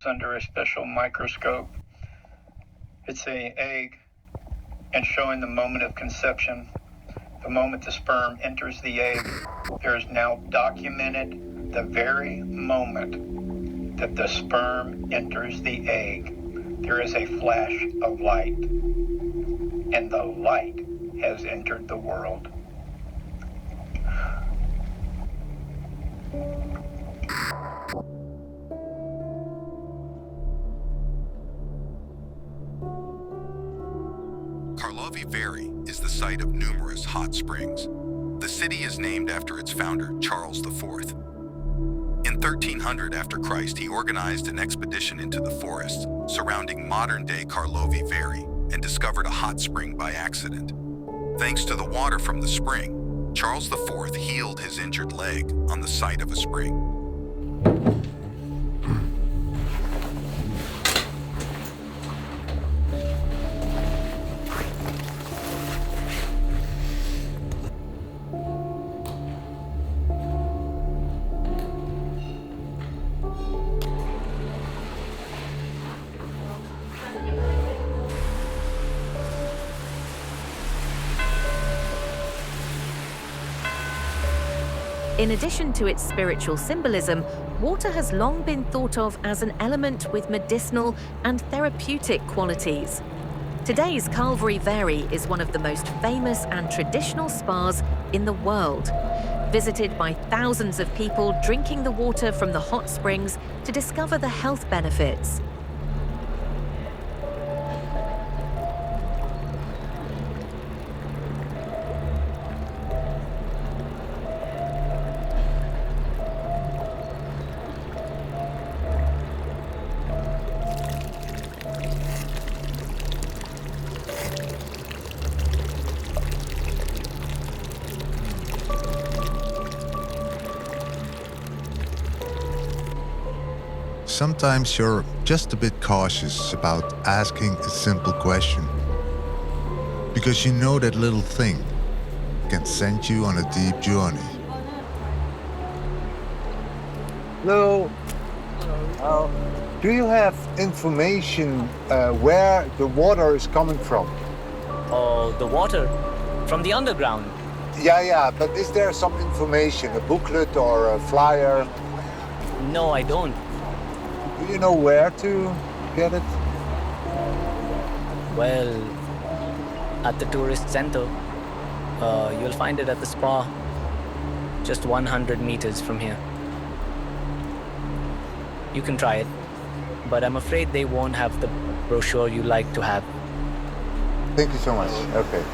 under a special microscope. It's an egg, and showing the moment of conception. The moment the sperm enters the egg, there is now documented the very moment that the sperm enters the egg. There is a flash of light, and the light has entered the world. Karlovy Vary is the site of numerous hot springs. The city is named after its founder, Charles IV. In 1300 after Christ, he organized an expedition into the forests surrounding modern-day Karlovy Vary and discovered a hot spring by accident. Thanks to the water from the spring, Charles IV healed his injured leg on the site of a spring. In addition to its spiritual symbolism, water has long been thought of as an element with medicinal and therapeutic qualities. Today's Karlovy Vary is one of the most famous and traditional spas in the world, visited by thousands of people drinking the water from the hot springs to discover the health benefits. Sometimes you're just a bit cautious about asking a simple question, because you know that little thing can send you on a deep journey. Hello. Do you have information where the water is coming from? Oh, the water from the underground. Yeah, but is there some information, a booklet or a flyer? No, I don't. Do you know where to get it? Well, at the tourist center. You'll find it at the spa, just 100 meters from here. You can try it, but I'm afraid they won't have the brochure you like to have. Thank you so much. Okay.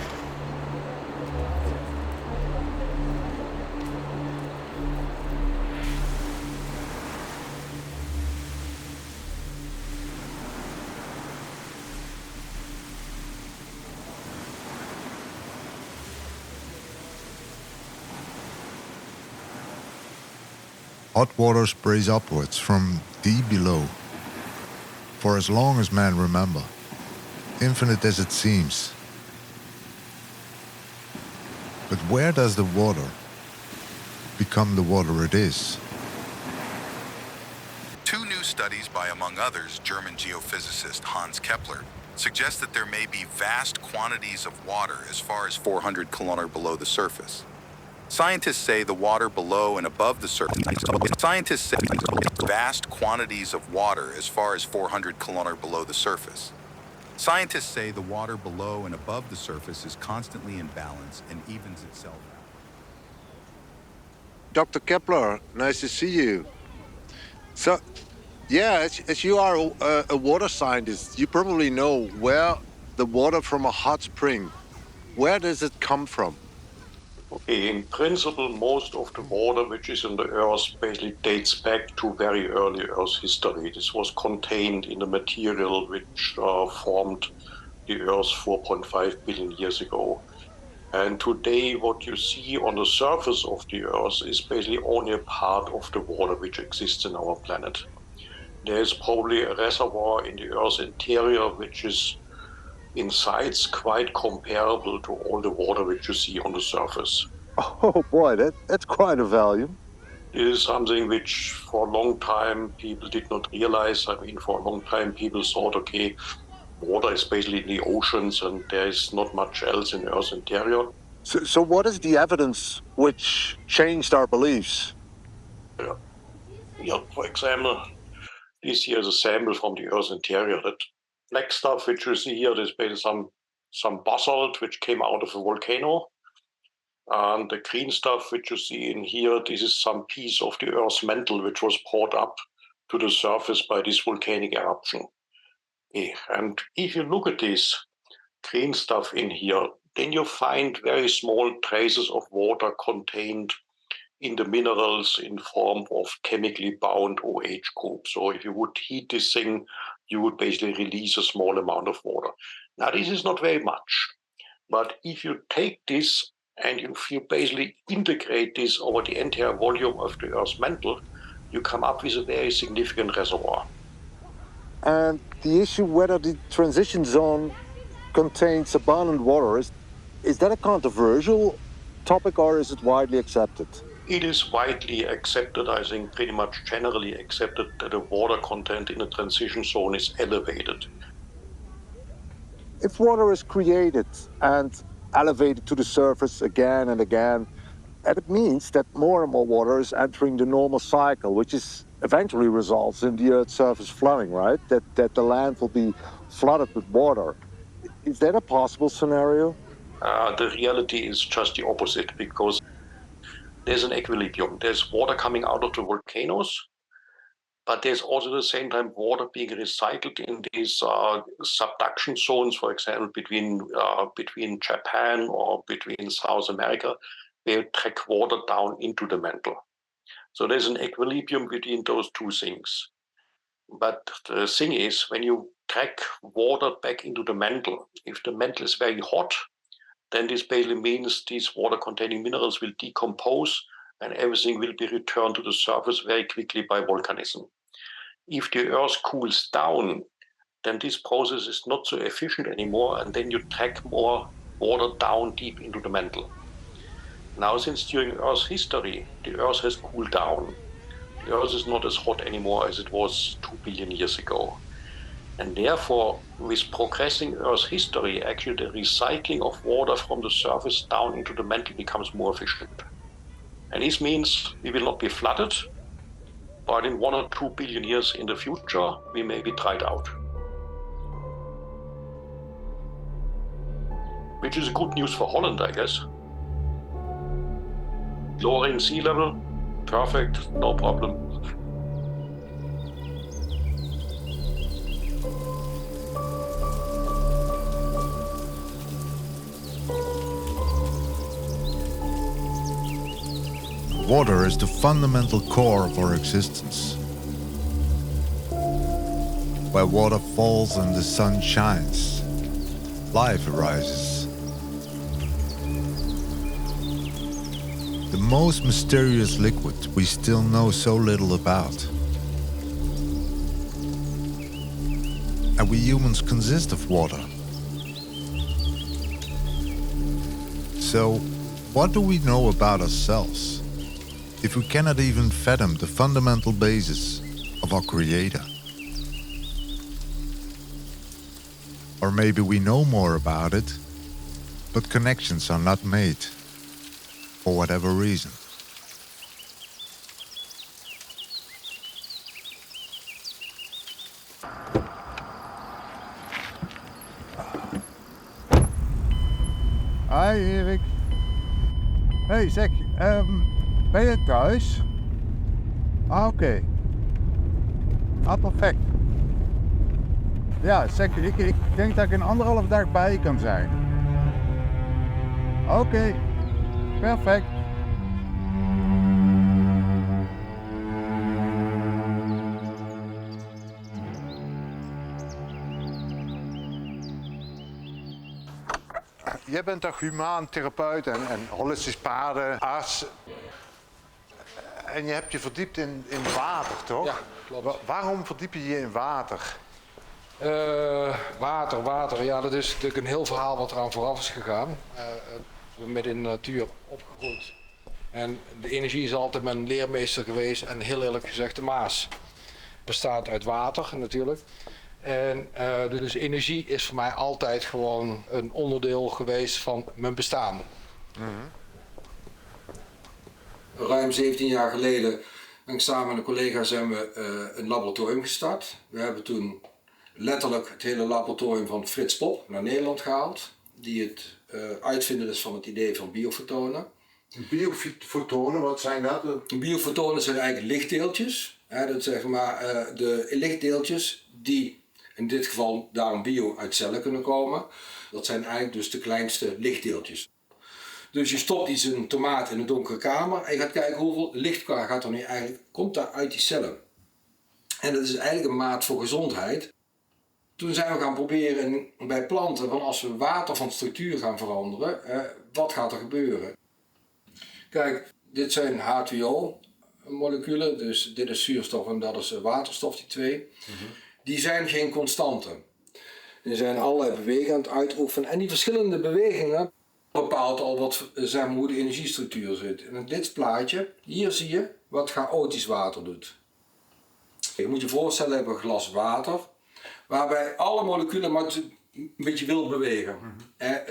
Hot water sprays upwards from deep below, for as long as men remember, infinite as it seems. But where does the water become the water it is? Two new studies by, among others, German geophysicist Hans Kepler suggest that there may be vast quantities of water as far as 400 kilometers below the surface. Scientists say the water below and above the surface. Scientists say vast quantities of water as far as 400 kilometers below the surface. Scientists say the water below and above the surface is constantly in balance and evens itself out. Dr. Kepler, nice to see you. So, yeah, as you are a water scientist, you probably know where the water from a hot spring, where does it come from? Okay, in principle, most of the water which is in the Earth basically dates back to very early Earth history. This was contained in the material which formed the Earth 4.5 billion years ago. And today, what you see on the surface of the Earth is basically only a part of the water which exists in our planet. There is probably a reservoir in the Earth's interior which is in size quite comparable to all the water which you see on the surface. Oh boy, that's quite a volume. is something which for a long time people did not realize. I mean, for a long time people thought, okay, water is basically in the oceans and there is not much else in Earth's interior. So what is the evidence which changed our beliefs? Yeah, for example, this here is a sample from the Earth's interior. That black stuff which you see here is basically some basalt which came out of a volcano. And the green stuff which you see in here, this is some piece of the Earth's mantle which was brought up to the surface by this volcanic eruption. Okay. And if you look at this green stuff in here, then you find very small traces of water contained in the minerals in form of chemically bound OH groups. So if you would heat this thing, you would basically release a small amount of water. Now, this is not very much, but if you take this and if you basically integrate this over the entire volume of the Earth's mantle, you come up with a very significant reservoir. And the issue whether the transition zone contains abundant water, is that a controversial topic or is it widely accepted? It is widely accepted, I think pretty much generally accepted, that the water content in the transition zone is elevated. If water is created and elevated to the surface again and again, and it means that more and more water is entering the normal cycle, which is eventually results in the Earth's surface flooding, right? That the land will be flooded with water. Is that a possible scenario? The reality is just the opposite, because there's an equilibrium. There's water coming out of the volcanoes, but there's also at the same time water being recycled in these subduction zones, for example, between Japan or between South America, where you track water down into the mantle. So there's an equilibrium between those two things. But the thing is, when you track water back into the mantle, if the mantle is very hot, then this basically means these water-containing minerals will decompose and everything will be returned to the surface very quickly by volcanism. If the Earth cools down, then this process is not so efficient anymore, and then you track more water down deep into the mantle. Now, since during Earth's history, the Earth has cooled down. The Earth is not as hot anymore as it was 2 billion years ago. And therefore, with progressing Earth's history, actually the recycling of water from the surface down into the mantle becomes more efficient. And this means we will not be flooded, but in 1 or 2 billion years in the future, we may be dried out. Which is good news for Holland, I guess. Lowering sea level, perfect, no problem. Water is the fundamental core of our existence. Where water falls and the sun shines, life arises. The most mysterious liquid we still know so little about. And we humans consist of water. So, what do we know about ourselves if we cannot even fathom the fundamental basis of our Creator? Or maybe we know more about it, but connections are not made, for whatever reason. Hi Erik. Hey zeg, ben je thuis? Ah, oké. Ah, perfect. Ja, zeg, ik denk dat ik in 1,5 dag bij je kan zijn. Oké, perfect. Jij bent toch humaan therapeut en holistisch paardenarts. En je hebt je verdiept in water, toch? Ja, klopt. Waarom verdiep je je in water? Water, ja, dat is natuurlijk een heel verhaal wat eraan vooraf is gegaan. We zijn met in de natuur opgegroeid. En de energie is altijd mijn leermeester geweest. En heel eerlijk gezegd, de Maas bestaat uit water natuurlijk. En dus energie is voor mij altijd gewoon een onderdeel geweest van mijn bestaan. Ruim 17 jaar geleden ben ik samen met een collega zijn we een laboratorium gestart. We hebben toen letterlijk het hele laboratorium van Frits Pop naar Nederland gehaald. Die het uitvinder is van het idee van biofotonen. Biofotonen, wat zijn dat? Biofotonen zijn eigenlijk lichtdeeltjes. Dat zeg maar de lichtdeeltjes die in dit geval daarom bio uit cellen kunnen komen. Dat zijn eigenlijk dus de kleinste lichtdeeltjes. Dus je stopt iets in een tomaat in een donkere kamer en je gaat kijken hoeveel licht gaat er nu eigenlijk, komt daar uit die cellen. En dat is eigenlijk een maat voor gezondheid. Toen zijn we gaan proberen bij planten van als we water van structuur gaan veranderen, wat gaat er gebeuren? Kijk, dit zijn H2O-moleculen, dus dit is zuurstof en dat is waterstof, die twee. Die zijn geen constanten. Er zijn allerlei bewegingen aan het uitoefenen en die verschillende bewegingen bepaalt al wat, hoe de energiestructuur zit. En in dit plaatje, hier zie je wat chaotisch water doet. Je moet je voorstellen, we hebben een glas water, waarbij alle moleculen maar een beetje wild bewegen.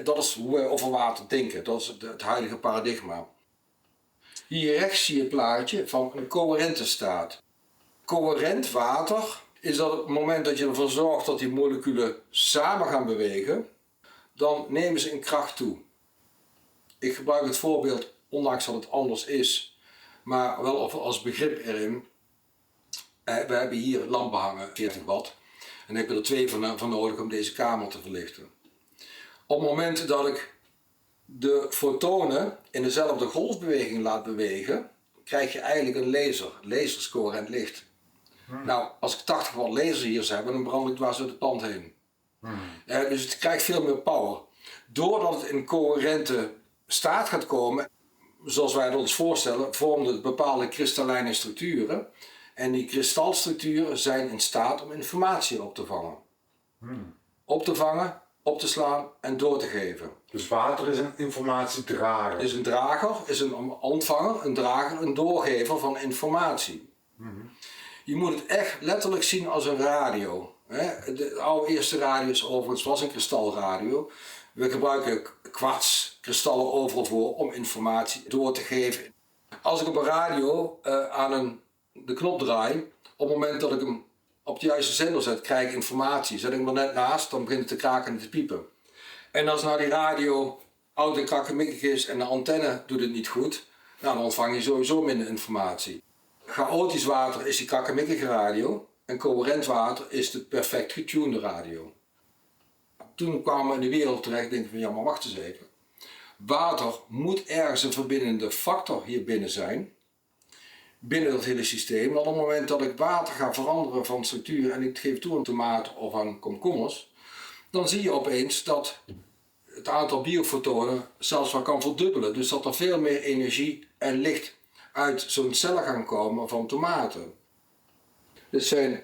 Dat is hoe we over water denken, dat is het huidige paradigma. Hier rechts zie je het plaatje van een coherente staat. Coherent water is dat het moment dat je ervoor zorgt dat die moleculen samen gaan bewegen, dan nemen ze in kracht toe. Ik gebruik het voorbeeld, ondanks dat het anders is, maar wel als begrip erin. We hebben hier lampen hangen, 40 watt. En ik heb er 2 van nodig om deze kamer te verlichten. Op het moment dat ik de fotonen in dezelfde golfbeweging laat bewegen, krijg je eigenlijk een laser. Laser is coherent licht. Nou, als ik 80 watt laser hier zou hebben, dan brand ik dwars door het pand heen. Dus het krijgt veel meer power. Doordat het in coherente staat gaat komen, zoals wij het ons voorstellen, vormen het bepaalde kristallijne structuren. En die kristalstructuren zijn in staat om informatie op te vangen. Op te vangen, op te slaan en door te geven. Dus water is een informatiedrager. Is een drager, is een ontvanger, een drager, een doorgever van informatie. Je moet het echt letterlijk zien als een radio. De allereerste radio's overigens was een kristalradio. We gebruiken kwartskristallen overal voor om informatie door te geven. Als ik op een radio aan de knop draai, op het moment dat ik hem op de juiste zender zet, krijg ik informatie. Zet ik hem er net naast, dan begint het te kraken en te piepen. En als nou die radio oud en krakkemikkig is en de antenne doet het niet goed, nou, dan ontvang je sowieso minder informatie. Chaotisch water is die krakkemikkige radio en coherent water is de perfect getunede radio. Toen kwamen we in de wereld terecht, denk ik van ja, maar wacht eens even. Water moet ergens een verbindende factor hier binnen zijn, binnen dat hele systeem. Want op het moment dat ik water ga veranderen van structuur en ik geef toe aan tomaten of aan komkommers, dan zie je opeens dat het aantal biofotonen zelfs wel kan verdubbelen. Dus dat er veel meer energie en licht uit zo'n cel gaan komen van tomaten. Dit zijn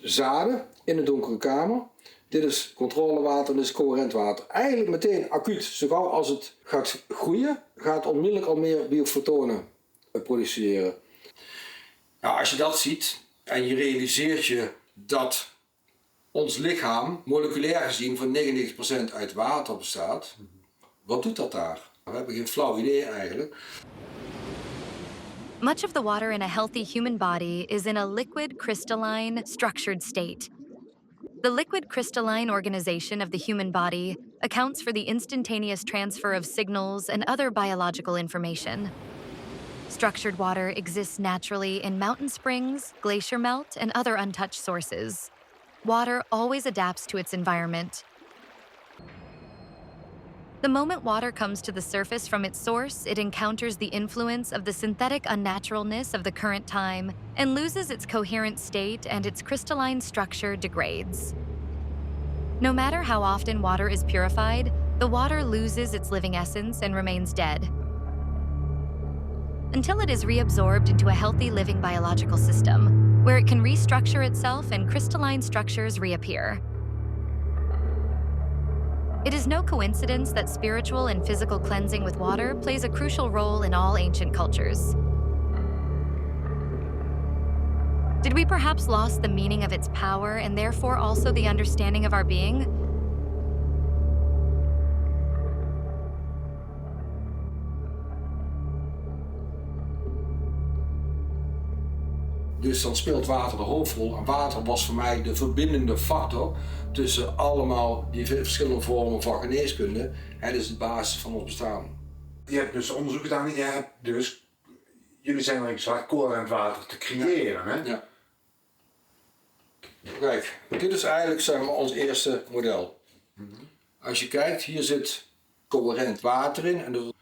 zaden in een donkere kamer. Dit is controlewater, dit is coherent water. Eigenlijk meteen acuut. Zo gauw als het gaat groeien, gaat onmiddellijk al meer biofotonen produceren. Nou, als je dat ziet en je realiseert je dat ons lichaam moleculair gezien voor 99% uit water bestaat, wat doet dat daar? We hebben geen flauw idee eigenlijk. Much of the water in a healthy human body is in a liquid, crystalline, structured state. The liquid crystalline organization of the human body accounts for the instantaneous transfer of signals and other biological information. Structured water exists naturally in mountain springs, glacier melt, and other untouched sources. Water always adapts to its environment. The moment water comes to the surface from its source, it encounters the influence of the synthetic unnaturalness of the current time and loses its coherent state, and its crystalline structure degrades. No matter how often water is purified, the water loses its living essence and remains dead, until it is reabsorbed into a healthy living biological system, where it can restructure itself and crystalline structures reappear. It is no coincidence that spiritual and physical cleansing with water plays a crucial role in all ancient cultures. Did we perhaps lost the meaning of its power and therefore also the understanding of our being? Dus dan speelt water de hoofdrol. En water was voor mij de verbindende factor tussen allemaal die verschillende vormen van geneeskunde. Het is de basis van ons bestaan. Je hebt dus onderzoek gedaan en jullie zijn er zwaar coherent water te creëren, hè? Ja. Kijk, dit is eigenlijk zeg maar ons eerste model. Als je kijkt, hier zit coherent water in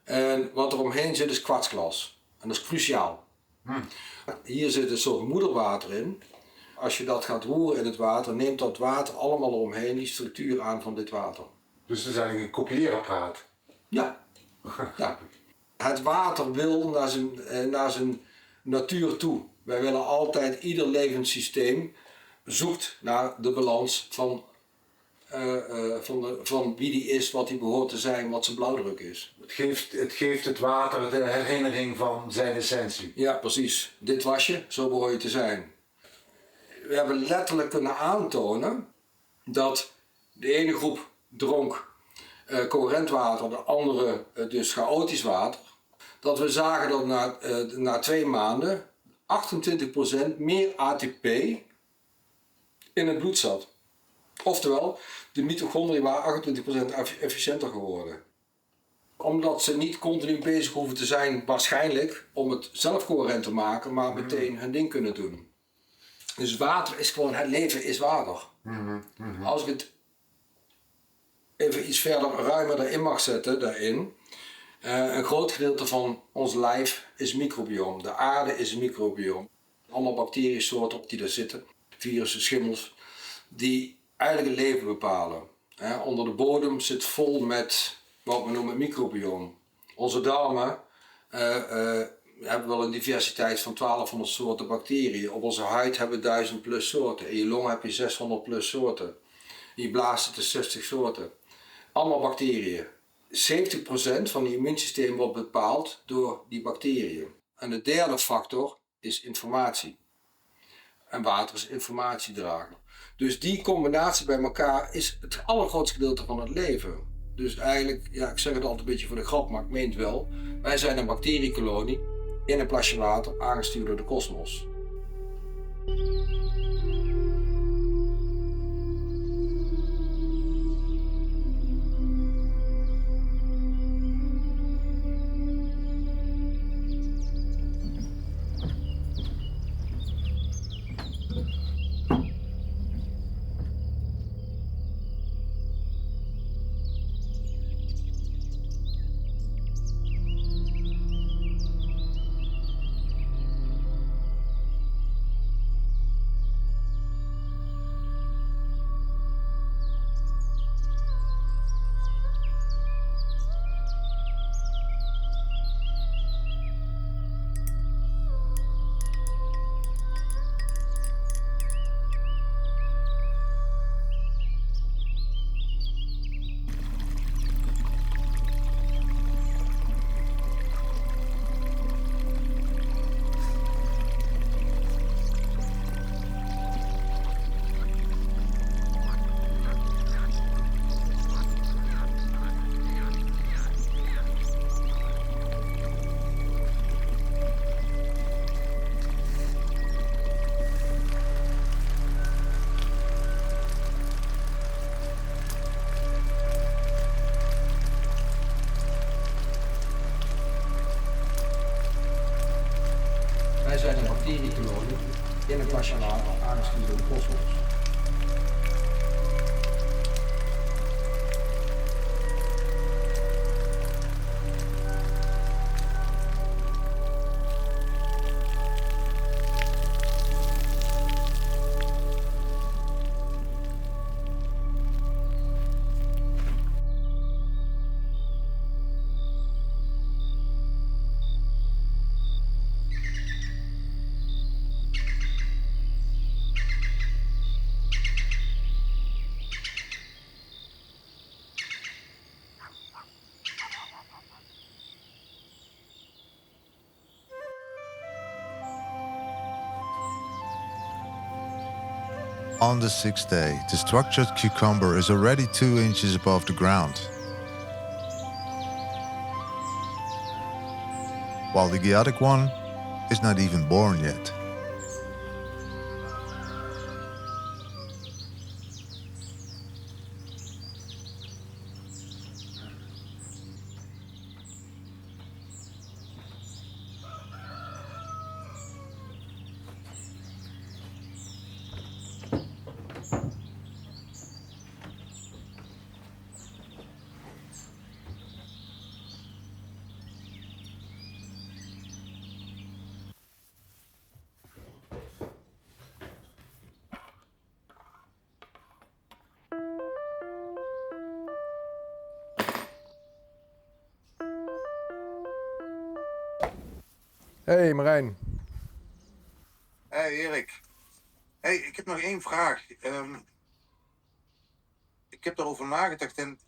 en wat er omheen zit is kwartsglas. En dat is cruciaal. Hier zit een soort moederwater in. Als je dat gaat roeren in het water, neemt dat water allemaal eromheen die structuur aan van dit water. Dus het is eigenlijk een kopieerapparaat? Ja. Ja. Het water wil naar zijn natuur toe. Wij willen altijd, ieder levend systeem zoekt naar de balans van wie die is, wat hij behoort te zijn, wat zijn blauwdruk is. Het geeft het water de herinnering van zijn essentie. Ja, precies. Dit was je, zo behoor je te zijn. We hebben letterlijk kunnen aantonen dat de ene groep dronk coherent water, de andere dus chaotisch water. Dat we zagen dat na 2 maanden 28% meer ATP in het bloed zat. Oftewel, de mitochondriën waren 28% efficiënter geworden. Omdat ze niet continu bezig hoeven te zijn, waarschijnlijk, om het zelf coherent te maken, maar meteen hun ding kunnen doen. Dus water is gewoon, het leven is water. Als ik het even iets verder ruimer erin mag zetten, daarin. Een groot gedeelte van ons lijf is microbioom. De aarde is een microbioom. Allemaal bacteriesoorten op die daar zitten. Virussen, schimmels. Die eigenlijk het leven bepalen. Onder de bodem zit vol met wat we noemen microbioom. Onze darmen hebben wel een diversiteit van 1200 soorten bacteriën. Op onze huid hebben we 1000 plus soorten. In je long heb je 600 plus soorten. In je blaas zitten 60 soorten. Allemaal bacteriën. 70% van het immuunsysteem wordt bepaald door die bacteriën. En de derde factor is informatie. En water is informatiedrager. Dus die combinatie bij elkaar is het allergrootste gedeelte van het leven. Dus eigenlijk, ja, ik zeg het altijd een beetje voor de grap, maar ik meen het wel. Wij zijn een bacteriekolonie in een plasje water, aangestuurd door de kosmos. Wij zijn een bacteriekolonie in een plasje water, aangestuurd door de kosmos. On the sixth day, the structured cucumber is already 2 inches above the ground, while the chaotic one is not even born yet. Hey Marijn. Hey Erik. Hey, ik heb nog één vraag. Ik heb erover nagedacht en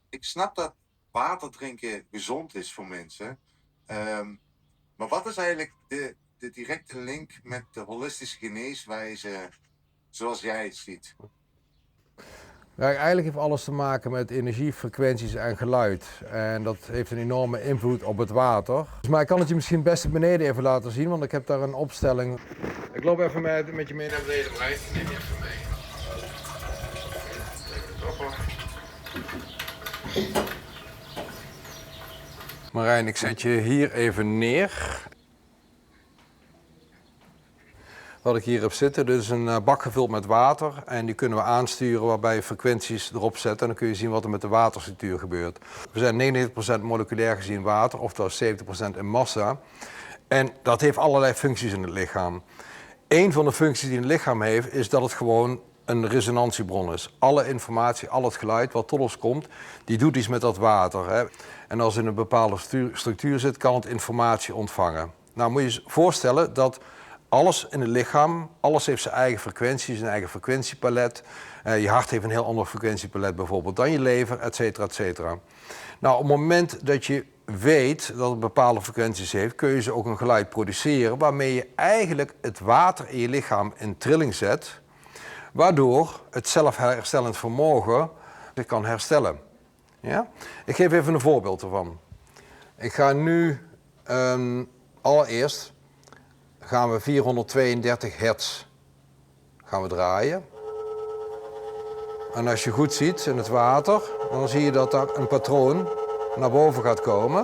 ik snap dat water drinken gezond is voor mensen. Maar wat is eigenlijk de directe link met de holistische geneeswijze zoals jij het ziet? Ja, eigenlijk heeft alles te maken met energie, frequenties en geluid. En dat heeft een enorme invloed op het water. Maar ik kan het je misschien best beneden even laten zien, want ik heb daar een opstelling. Ik loop even met je mee naar beneden, Marijn. Neem je even mee. Marijn, ik zet je hier even neer. Wat ik hier heb zitten, dus een bak gevuld met water en die kunnen we aansturen waarbij je frequenties erop zet en dan kun je zien wat er met de waterstructuur gebeurt. We zijn 99% moleculair gezien water, oftewel 70% in massa. En dat heeft allerlei functies in het lichaam. Eén van de functies die een lichaam heeft is dat het gewoon een resonantiebron is. Alle informatie, al het geluid wat tot ons komt, die doet iets met dat water. Hè. En als het in een bepaalde structuur zit, kan het informatie ontvangen. Nou moet je je voorstellen dat alles in het lichaam, alles heeft zijn eigen frequentie, zijn eigen frequentiepalet. Je hart heeft een heel ander frequentiepalet bijvoorbeeld dan je lever, et cetera, et cetera. Nou, op het moment dat je weet dat het bepaalde frequenties heeft, kun je ze ook een geluid produceren waarmee je eigenlijk het water in je lichaam in trilling zet, waardoor het zelfherstellend vermogen zich kan herstellen. Ja? Ik geef even een voorbeeld ervan. Ik ga nu allereerst gaan we 432 hertz gaan we draaien. En als je goed ziet in het water, dan zie je dat daar een patroon naar boven gaat komen.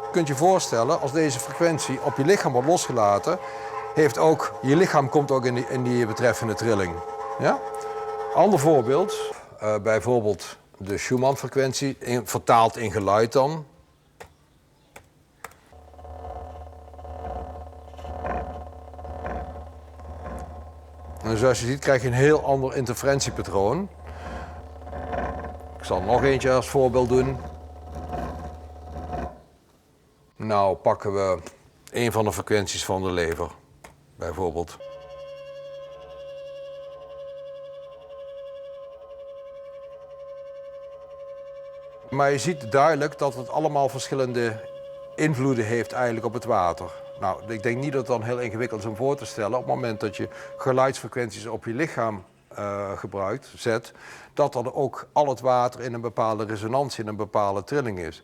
Je kunt je voorstellen, als deze frequentie op je lichaam wordt losgelaten, je lichaam komt ook in die betreffende trilling. Ja? Ander voorbeeld, bijvoorbeeld de Schumann-frequentie, vertaald in geluid dan. En zoals je ziet krijg je een heel ander interferentiepatroon. Ik zal nog eentje als voorbeeld doen. Nou pakken we een van de frequenties van de lever, bijvoorbeeld. Maar je ziet duidelijk dat het allemaal verschillende invloeden heeft eigenlijk op het water. Nou, ik denk niet dat het dan heel ingewikkeld is om voor te stellen. Op het moment dat je geluidsfrequenties op je lichaam zet, dat dan ook al het water in een bepaalde resonantie, in een bepaalde trilling is.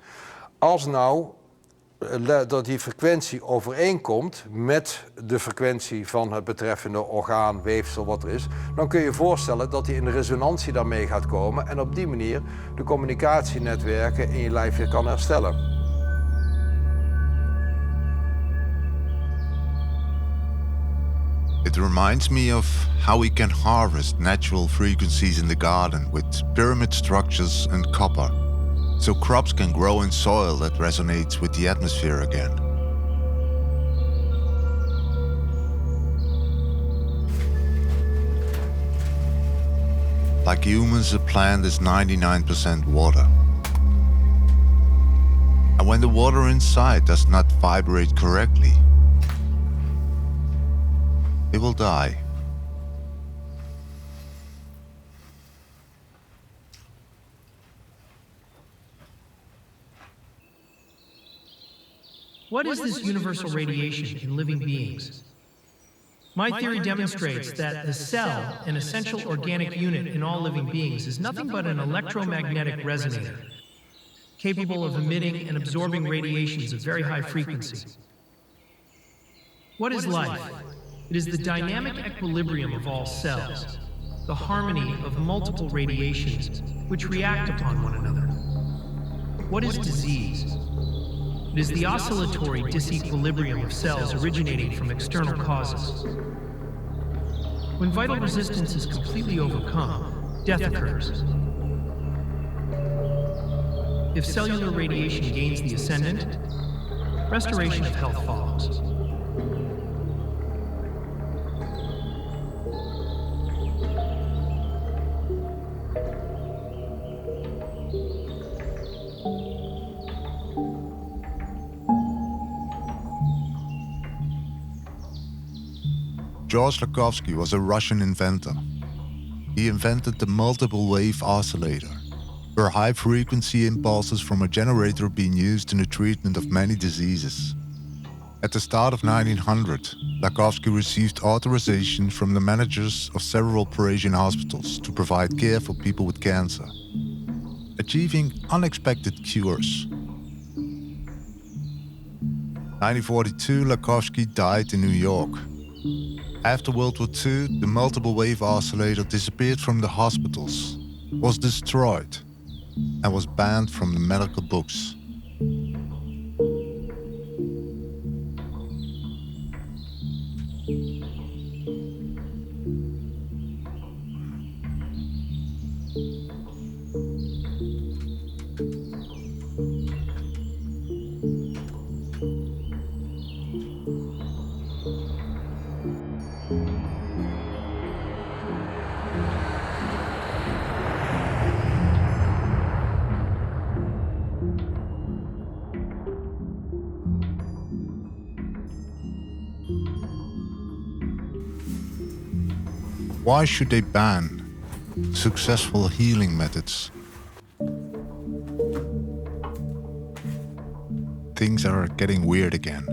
Als nou dat die frequentie overeenkomt met de frequentie van het betreffende orgaan, weefsel, wat er is, dan kun je je voorstellen dat die in resonantie daarmee gaat komen en op die manier de communicatienetwerken in je lijf weer kan herstellen. It reminds me of how we can harvest natural frequencies in the garden with pyramid structures and copper, so crops can grow in soil that resonates with the atmosphere again. Like humans, a plant is 99% water. And when the water inside does not vibrate correctly, it will die. What is this universal radiation in living beings? My theory demonstrates that the cell, an essential organic unit in all living beings, is nothing but an electromagnetic resonator, capable of emitting and absorbing radiations of very high frequency. What is life? It is the dynamic equilibrium of all cells, the harmony of multiple radiations which react upon one another. What is disease? It is the oscillatory disequilibrium of cells originating from external causes. When vital resistance is completely overcome, death occurs. If cellular radiation gains the ascendant, restoration of health follows. George Lakovsky was a Russian inventor. He invented the multiple wave oscillator, where high-frequency impulses from a generator being used in the treatment of many diseases. At the start of 1900, Lakovsky received authorization from the managers of several Parisian hospitals to provide care for people with cancer, achieving unexpected cures. 1942, Lakovsky died in New York. After World War II, the multiple wave oscillator disappeared from the hospitals, was destroyed, and was banned from the medical books. Why should they ban successful healing methods? Things are getting weird again.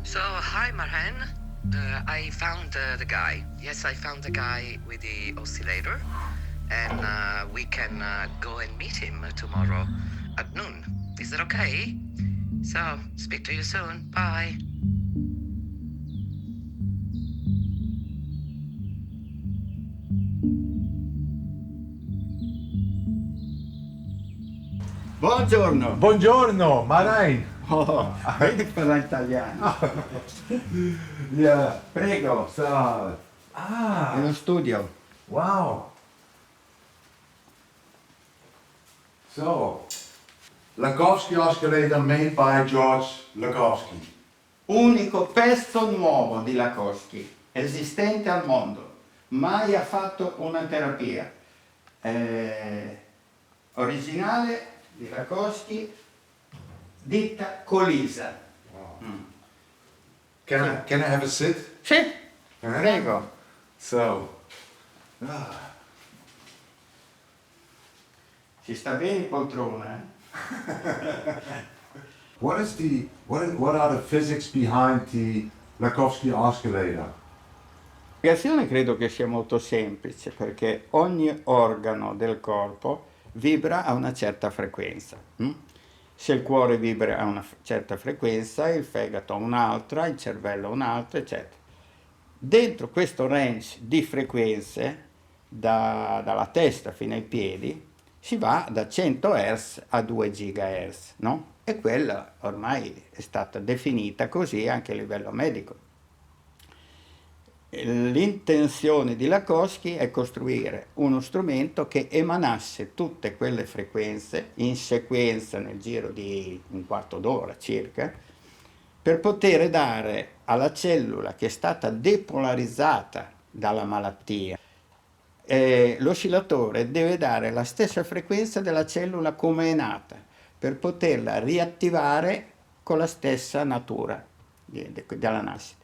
So, hi Marijn. I found the guy. Yes, I found the guy with the oscillator. And we can go and meet him tomorrow at noon. Is that okay? So, speak to you soon. Bye. Buongiorno. Buongiorno, Marijn. Oh, vedi che parla italiano. Ja. Prego, sto in uno studio. Wow. So, Lakovsky oscillator made by George Lakovsky. Unico pezzo nuovo di Lakovsky esistente al mondo. Mai ha fatto una terapia. Originale di Lakovsky, ditta Colisa. Wow. Can I have a sit? Sì, prego. So. Ci sta bene in poltrona, What are the physics behind the Lakovsky oscillator? La spiegazione credo che sia molto semplice, perché ogni organo del corpo vibra a una certa frequenza. Se il cuore vibra a una certa frequenza, il fegato a un'altra, il cervello a un'altra, eccetera. Dentro questo range di frequenze, dalla testa fino ai piedi, si va da 100 Hz a 2 GHz, no? E quella ormai è stata definita così anche a livello medico. L'intenzione di Lakhovsky è costruire uno strumento che emanasse tutte quelle frequenze in sequenza nel giro di un quarto d'ora circa, per poter dare alla cellula che è stata depolarizzata dalla malattia. L'oscillatore deve dare la stessa frequenza della cellula come è nata, per poterla riattivare con la stessa natura della nascita.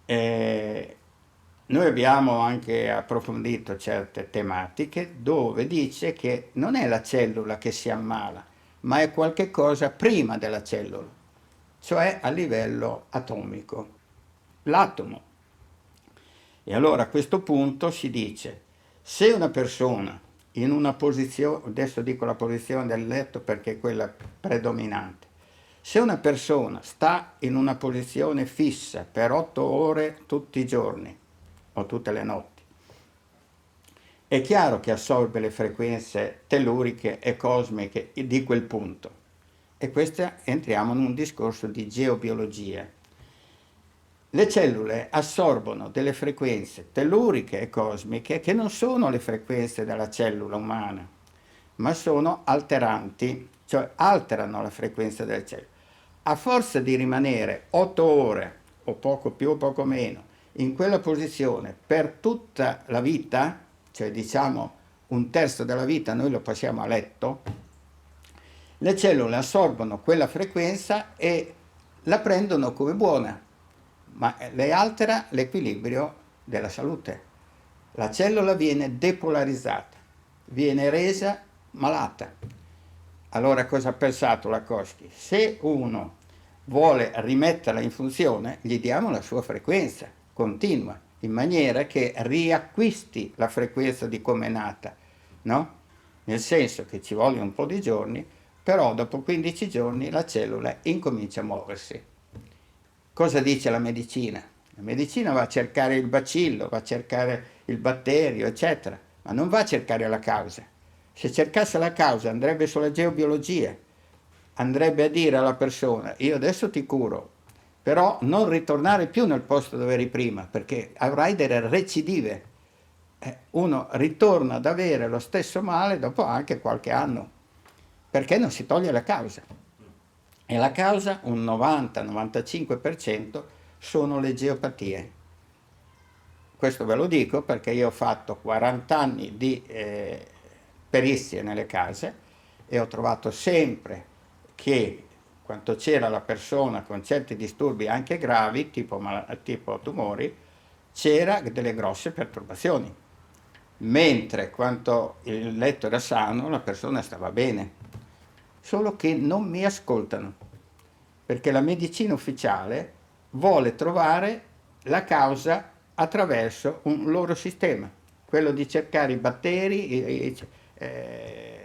Noi abbiamo anche approfondito certe tematiche dove dice che non è la cellula che si ammala, ma è qualche cosa prima della cellula, cioè a livello atomico, l'atomo. E allora a questo punto si dice, se una persona in una posizione, adesso dico la posizione del letto perché è quella predominante, se una persona sta in una posizione fissa per 8 ore tutti i giorni o tutte le notti, è chiaro che assorbe le frequenze telluriche e cosmiche di quel punto. E questo entriamo in un discorso di geobiologia. Le cellule assorbono delle frequenze telluriche e cosmiche che non sono le frequenze della cellula umana, ma sono alteranti, cioè alterano la frequenza delle cellule. A forza di rimanere 8 ore, o poco più o poco meno, in quella posizione per tutta la vita, cioè diciamo un terzo della vita noi lo passiamo a letto, le cellule assorbono quella frequenza e la prendono come buona, ma le altera l'equilibrio della salute. La cellula viene depolarizzata, viene resa malata. Allora cosa ha pensato Lakhovsky? Se uno vuole rimetterla in funzione, gli diamo la sua frequenza continua, in maniera che riacquisti la frequenza di come è nata, no? Nel senso che ci vogliono un po' di giorni, però dopo 15 giorni la cellula incomincia a muoversi. Cosa dice la medicina? La medicina va a cercare il bacillo, va a cercare il batterio, eccetera, ma non va a cercare la causa. Se cercasse la causa andrebbe sulla geobiologia, andrebbe a dire alla persona, io adesso ti curo, però non ritornare più nel posto dove eri prima, perché avrai delle recidive. Uno ritorna ad avere lo stesso male dopo anche qualche anno, perché non si toglie la causa. E la causa, un 90-95%, sono le geopatie. Questo ve lo dico perché io ho fatto 40 anni di perizie nelle case e ho trovato sempre che quando c'era la persona con certi disturbi anche gravi, tipo tumori, c'era delle grosse perturbazioni. Mentre quando il letto era sano, la persona stava bene. Solo che non mi ascoltano, perché la medicina ufficiale vuole trovare la causa attraverso un loro sistema, quello di cercare i batteri,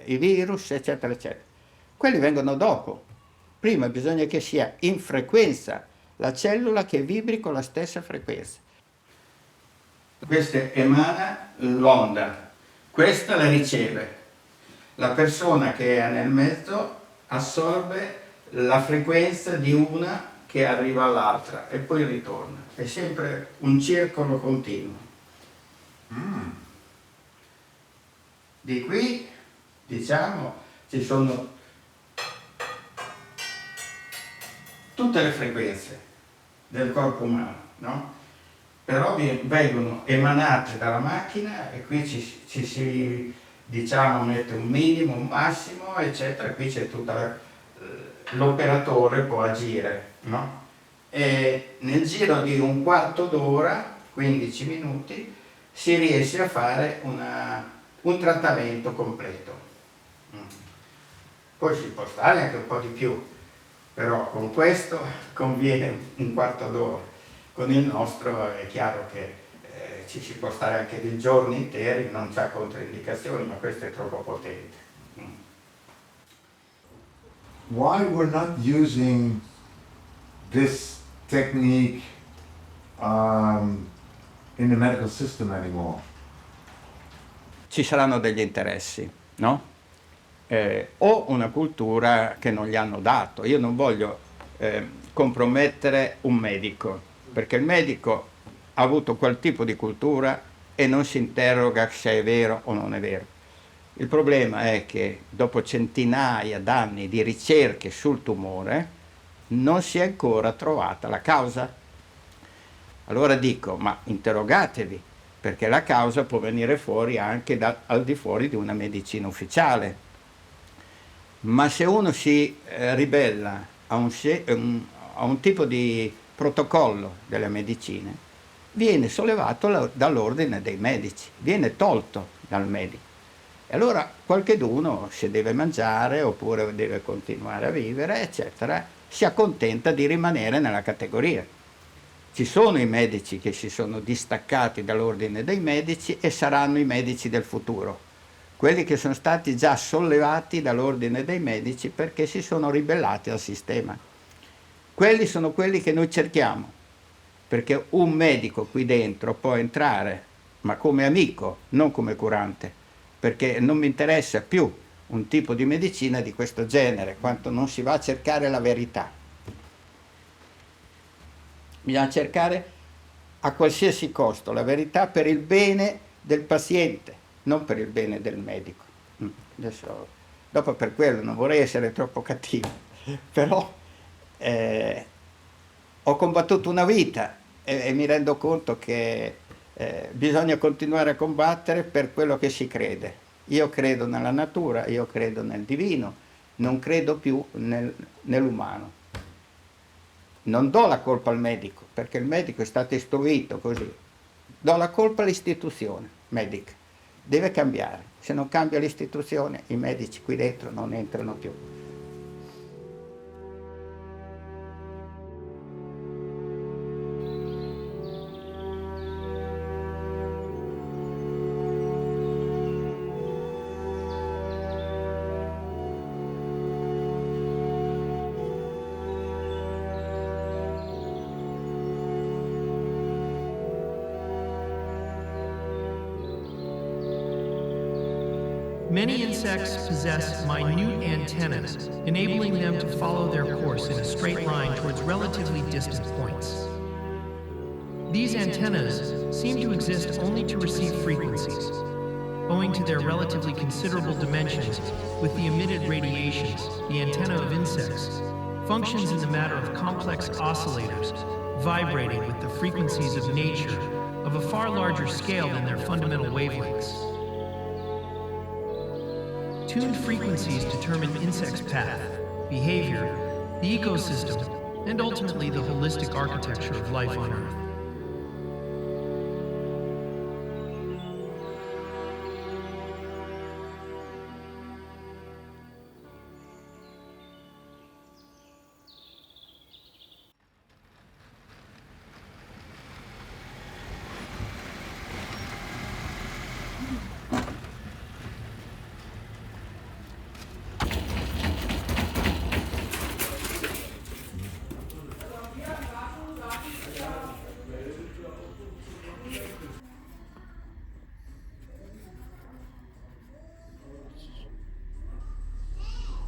i virus, eccetera, eccetera. Quelli vengono dopo. Prima bisogna che sia in frequenza la cellula che vibri con la stessa frequenza. Questa emana l'onda, questa la riceve. La persona che è nel mezzo assorbe la frequenza di una che arriva all'altra e poi ritorna. È sempre un circolo continuo. Di qui, diciamo, ci sono tutte le frequenze del corpo umano, no? Però vengono emanate dalla macchina e qui ci si, diciamo, mette un minimo, un massimo, eccetera. Qui c'è tutta l'operatore può agire, no? E nel giro di un quarto d'ora, 15 minuti, si riesce a fare un trattamento completo. Poi si può stare anche un po' di più, però con questo conviene un quarto d'ora. Con il nostro è chiaro che ci si può stare anche dei giorni interi, non c'è controindicazioni, ma questo è troppo potente. Why we're not using this technique in the medical system anymore? Ci saranno degli interessi, no? O una cultura che non gli hanno dato. Io non voglio compromettere un medico, perché il medico ha avuto quel tipo di cultura e non si interroga se è vero o non è vero. Il problema è che dopo centinaia d'anni di ricerche sul tumore non si è ancora trovata la causa. Allora dico, ma interrogatevi, perché la causa può venire fuori anche al di fuori di una medicina ufficiale. Ma se uno si ribella a un tipo di protocollo delle medicine, viene sollevato dall'ordine dei medici, viene tolto dal medico. E allora qualcheduno, se deve mangiare oppure deve continuare a vivere, eccetera, si accontenta di rimanere nella categoria. Ci sono i medici che si sono distaccati dall'ordine dei medici e saranno i medici del futuro, quelli che sono stati già sollevati dall'ordine dei medici perché si sono ribellati al sistema. Quelli sono quelli che noi cerchiamo, perché un medico qui dentro può entrare, ma come amico, non come curante, perché non mi interessa più un tipo di medicina di questo genere, quanto non si va a cercare la verità. Bisogna cercare a qualsiasi costo la verità per il bene del paziente, non per il bene del medico. Adesso, dopo per quello non vorrei essere troppo cattivo, però ho combattuto una vita e mi rendo conto che bisogna continuare a combattere per quello che si crede. Io credo nella natura, io credo nel divino, non credo più nell'umano. Non do la colpa al medico, perché il medico è stato istruito così. Do la colpa all'istituzione medica. Deve cambiare. Se non cambia l'istituzione, i medici qui dentro non entrano più. Many insects possess minute antennas, enabling them to follow their course in a straight line towards relatively distant points. These antennas seem to exist only to receive frequencies, owing to their relatively considerable dimensions with the emitted radiations. The antenna of insects functions in the manner of complex oscillators, vibrating with the frequencies of nature of a far larger scale than their fundamental wavelengths. Tuned frequencies determine insects' path, behavior, the ecosystem, and ultimately the holistic architecture of life on Earth.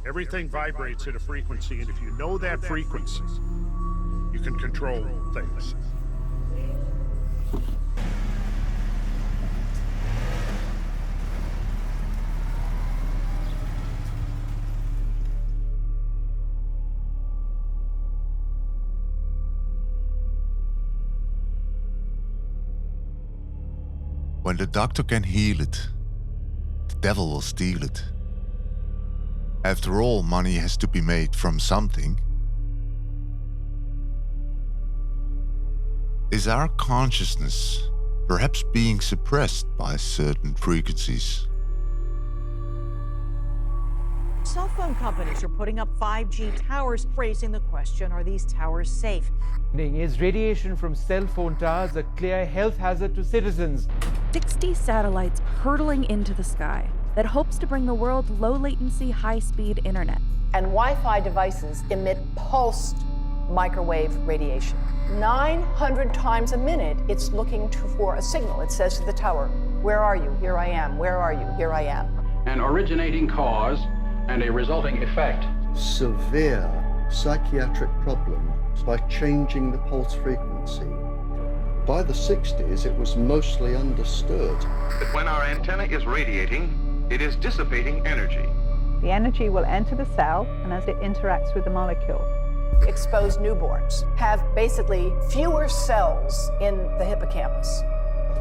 Everything vibrates at a frequency, and if you know that frequency, you can control things. When the doctor can heal it, the devil will steal it. After all, money has to be made from something. Is our consciousness perhaps being suppressed by certain frequencies? Cell phone companies are putting up 5G towers, raising the question, are these towers safe? Is radiation from cell phone towers a clear health hazard to citizens? 60 satellites hurtling into the sky that hopes to bring the world low-latency, high-speed internet. And Wi-Fi devices emit pulsed microwave radiation. 900 times a minute, it's looking for a signal. It says to the tower, where are you? Here I am. Where are you? Here I am. An originating cause and a resulting effect. Severe psychiatric problem by changing the pulse frequency. By the 60s, it was mostly understood. That when our antenna is radiating, it is dissipating energy. The energy will enter the cell, and as it interacts with the molecule, exposed newborns have basically fewer cells in the hippocampus.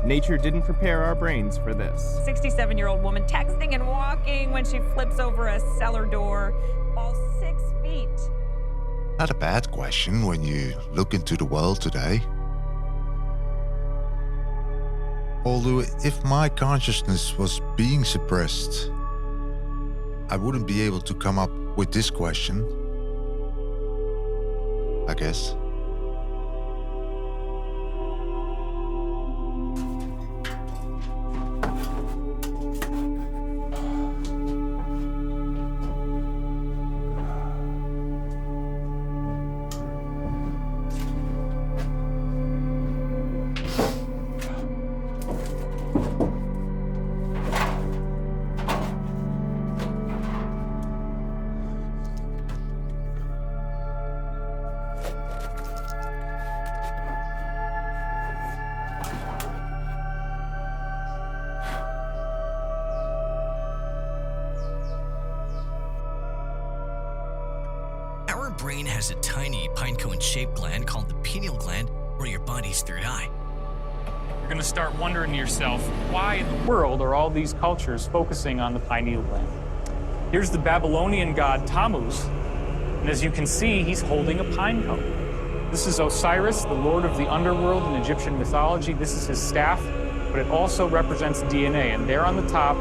Nature didn't prepare our brains for this. 67-year-old woman texting and walking when she flips over a cellar door, falls 6 feet. Not a bad question when you look into the world today. Although if my consciousness was being suppressed, I wouldn't be able to come up with this question, I guess. Our brain has a tiny pinecone-shaped gland called the pineal gland, or your body's third eye. You're going to start wondering to yourself, why in the world are all these cultures focusing on the pineal gland? Here's the Babylonian god Tammuz, and as you can see, he's holding a pine cone. This is Osiris, the lord of the underworld in Egyptian mythology. This is his staff, but it also represents DNA. And there on the top,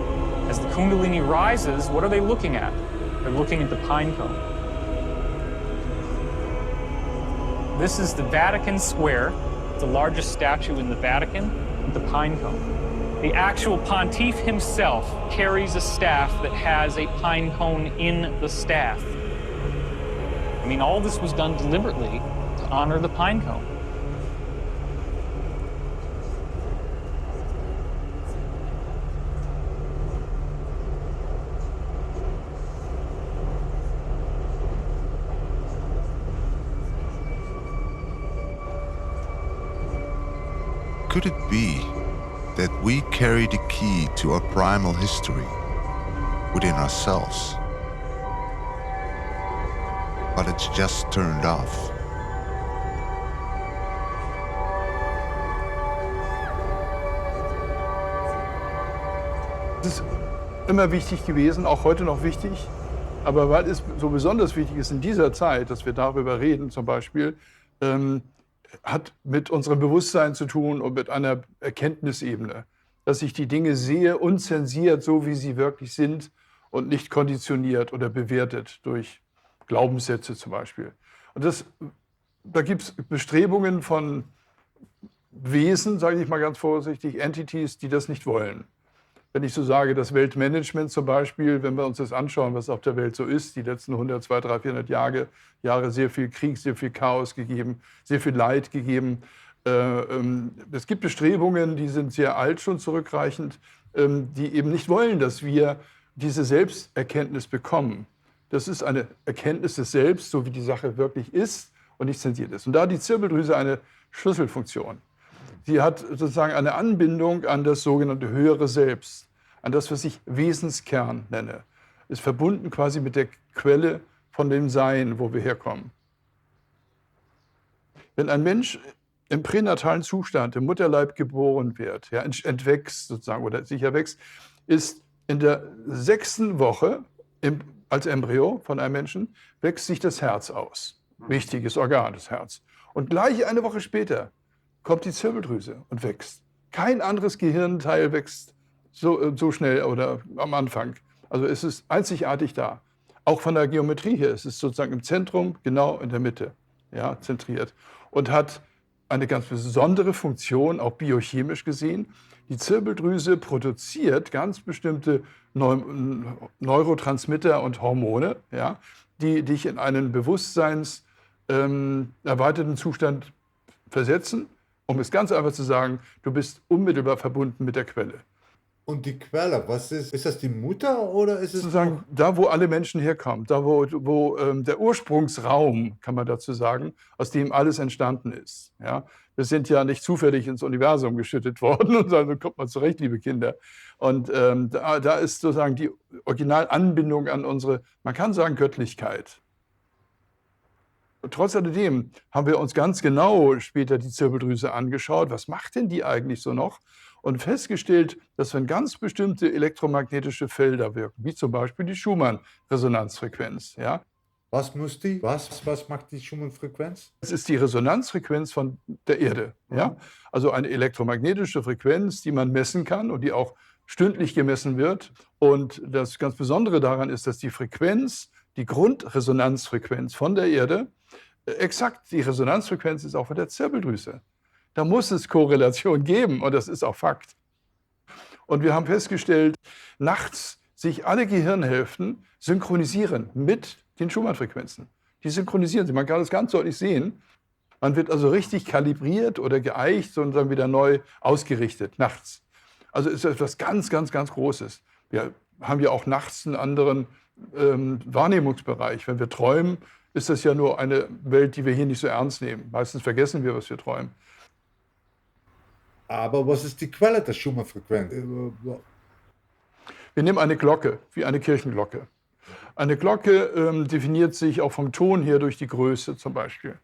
as the Kundalini rises, what are they looking at? They're looking at the pine cone. This is the Vatican Square, the largest statue in the Vatican, with the pine cone. The actual pontiff himself carries a staff that has a pine cone in the staff. I mean, all this was done deliberately to honor the pine cone. Could it be that we carry the key to our primal history within ourselves, but it's just turned off? Es ist immer wichtig gewesen, auch heute noch wichtig, aber weil es so besonders wichtig ist in dieser Zeit, dass wir darüber reden zum Beispiel, hat mit unserem Bewusstsein zu tun und mit einer Erkenntnisebene, dass ich die Dinge sehe, unzensiert, so wie sie wirklich sind und nicht konditioniert oder bewertet durch Glaubenssätze zum Beispiel. Und da gibt es Bestrebungen von Wesen, sage ich mal ganz vorsichtig, Entities, die das nicht wollen. Wenn ich so sage, das Weltmanagement zum Beispiel, wenn wir uns das anschauen, was auf der Welt so ist, die letzten 100, 200, 300, 400 Jahre sehr viel Krieg, sehr viel Chaos gegeben, sehr viel Leid gegeben. Es gibt Bestrebungen, die sind sehr alt schon zurückreichend, die eben nicht wollen, dass wir diese Selbsterkenntnis bekommen. Das ist eine Erkenntnis des Selbst, so wie die Sache wirklich ist und nicht zensiert ist. Und da hat die Zirbeldrüse eine Schlüsselfunktion. Sie hat sozusagen eine Anbindung an das sogenannte höhere Selbst, an das, was ich Wesenskern nenne. Ist verbunden quasi mit der Quelle von dem Sein, wo wir herkommen. Wenn ein Mensch im pränatalen Zustand, im Mutterleib geboren wird, ja, entwächst sozusagen oder sich erwächst, ist in der 6. Woche als Embryo von einem Menschen, wächst sich das Herz aus. Wichtiges Organ, das Herz. Und gleich eine Woche später kommt die Zirbeldrüse und wächst. Kein anderes Gehirnteil wächst so schnell oder am Anfang. Also es ist einzigartig da. Auch von der Geometrie her ist es sozusagen im Zentrum, genau in der Mitte, ja, zentriert. Und hat eine ganz besondere Funktion, auch biochemisch gesehen. Die Zirbeldrüse produziert ganz bestimmte Neurotransmitter und Hormone, ja, die dich in einen erweiterten Zustand versetzen. Um es ganz einfach zu sagen, du bist unmittelbar verbunden mit der Quelle. Und die Quelle, was ist das die Mutter oder ist es Sozusagen da, wo alle Menschen herkommen, da wo der Ursprungsraum, kann man dazu sagen, aus dem alles entstanden ist. Ja? Wir sind ja nicht zufällig ins Universum geschüttet worden und dann kommt man zurecht, liebe Kinder. Und da ist sozusagen die Originalanbindung an unsere, man kann sagen, Göttlichkeit. Trotz alledem haben wir uns ganz genau später die Zirbeldrüse angeschaut. Was macht denn die eigentlich so noch? Und festgestellt, dass wenn ganz bestimmte elektromagnetische Felder wirken, wie zum Beispiel die Schumann-Resonanzfrequenz. Ja? Was muss die? Was macht die Schumann-Frequenz? Das ist die Resonanzfrequenz von der Erde. Ja? Also eine elektromagnetische Frequenz, die man messen kann und die auch stündlich gemessen wird. Und das ganz Besondere daran ist, dass die Frequenz, die Grundresonanzfrequenz von der Erde, exakt die Resonanzfrequenz ist auch von der Zirbeldrüse. Da muss es Korrelation geben und das ist auch Fakt. Und wir haben festgestellt, nachts sich alle Gehirnhälften synchronisieren mit den Schumann-Frequenzen. Die synchronisieren sich, man kann das ganz deutlich sehen. Man wird also richtig kalibriert oder geeicht und dann wieder neu ausgerichtet, nachts. Also ist das etwas ganz, ganz, ganz Großes. Wir haben ja auch nachts einen anderen Wahrnehmungsbereich. Wenn wir träumen, ist das ja nur eine Welt, die wir hier nicht so ernst nehmen. Meistens vergessen wir, was wir träumen. Aber was ist die Quelle der Schumann-Frequenz? Wir nehmen eine Glocke, wie eine Kirchenglocke. Eine Glocke definiert sich auch vom Ton her durch die Größe zum Beispiel.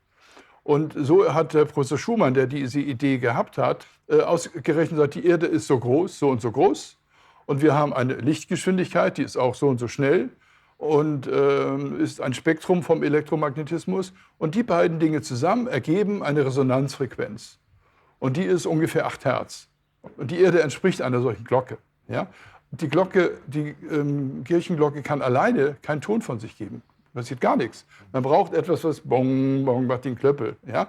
Und so hat der Professor Schumann, der diese Idee gehabt hat, ausgerechnet gesagt, die Erde ist so groß, so und so groß. Und wir haben eine Lichtgeschwindigkeit, die ist auch so und so schnell. Und ist ein Spektrum vom Elektromagnetismus. Und die beiden Dinge zusammen ergeben eine Resonanzfrequenz. Und die ist ungefähr 8 Hertz. Und die Erde entspricht einer solchen Glocke. Ja? Die Glocke, die Kirchenglocke kann alleine keinen Ton von sich geben. Passiert gar nichts. Man braucht etwas, was Bong, Bong macht, den Klöppel. Ja?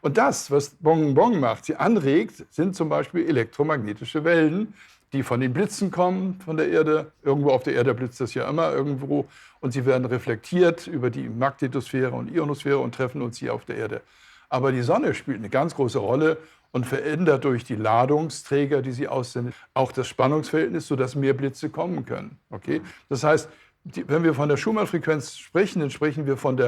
Und das, was Bong, Bong macht, sie anregt, sind zum Beispiel elektromagnetische Wellen, die von den Blitzen kommen, von der Erde. Irgendwo auf der Erde blitzt das ja immer irgendwo. Und sie werden reflektiert über die Magnetosphäre und Ionosphäre und treffen uns hier auf der Erde. Aber die Sonne spielt eine ganz große Rolle und verändert durch die Ladungsträger, die sie aussendet, auch das Spannungsverhältnis, sodass mehr Blitze kommen können. Okay? Das heißt, wenn wir von der Schumann-Frequenz sprechen, dann sprechen wir von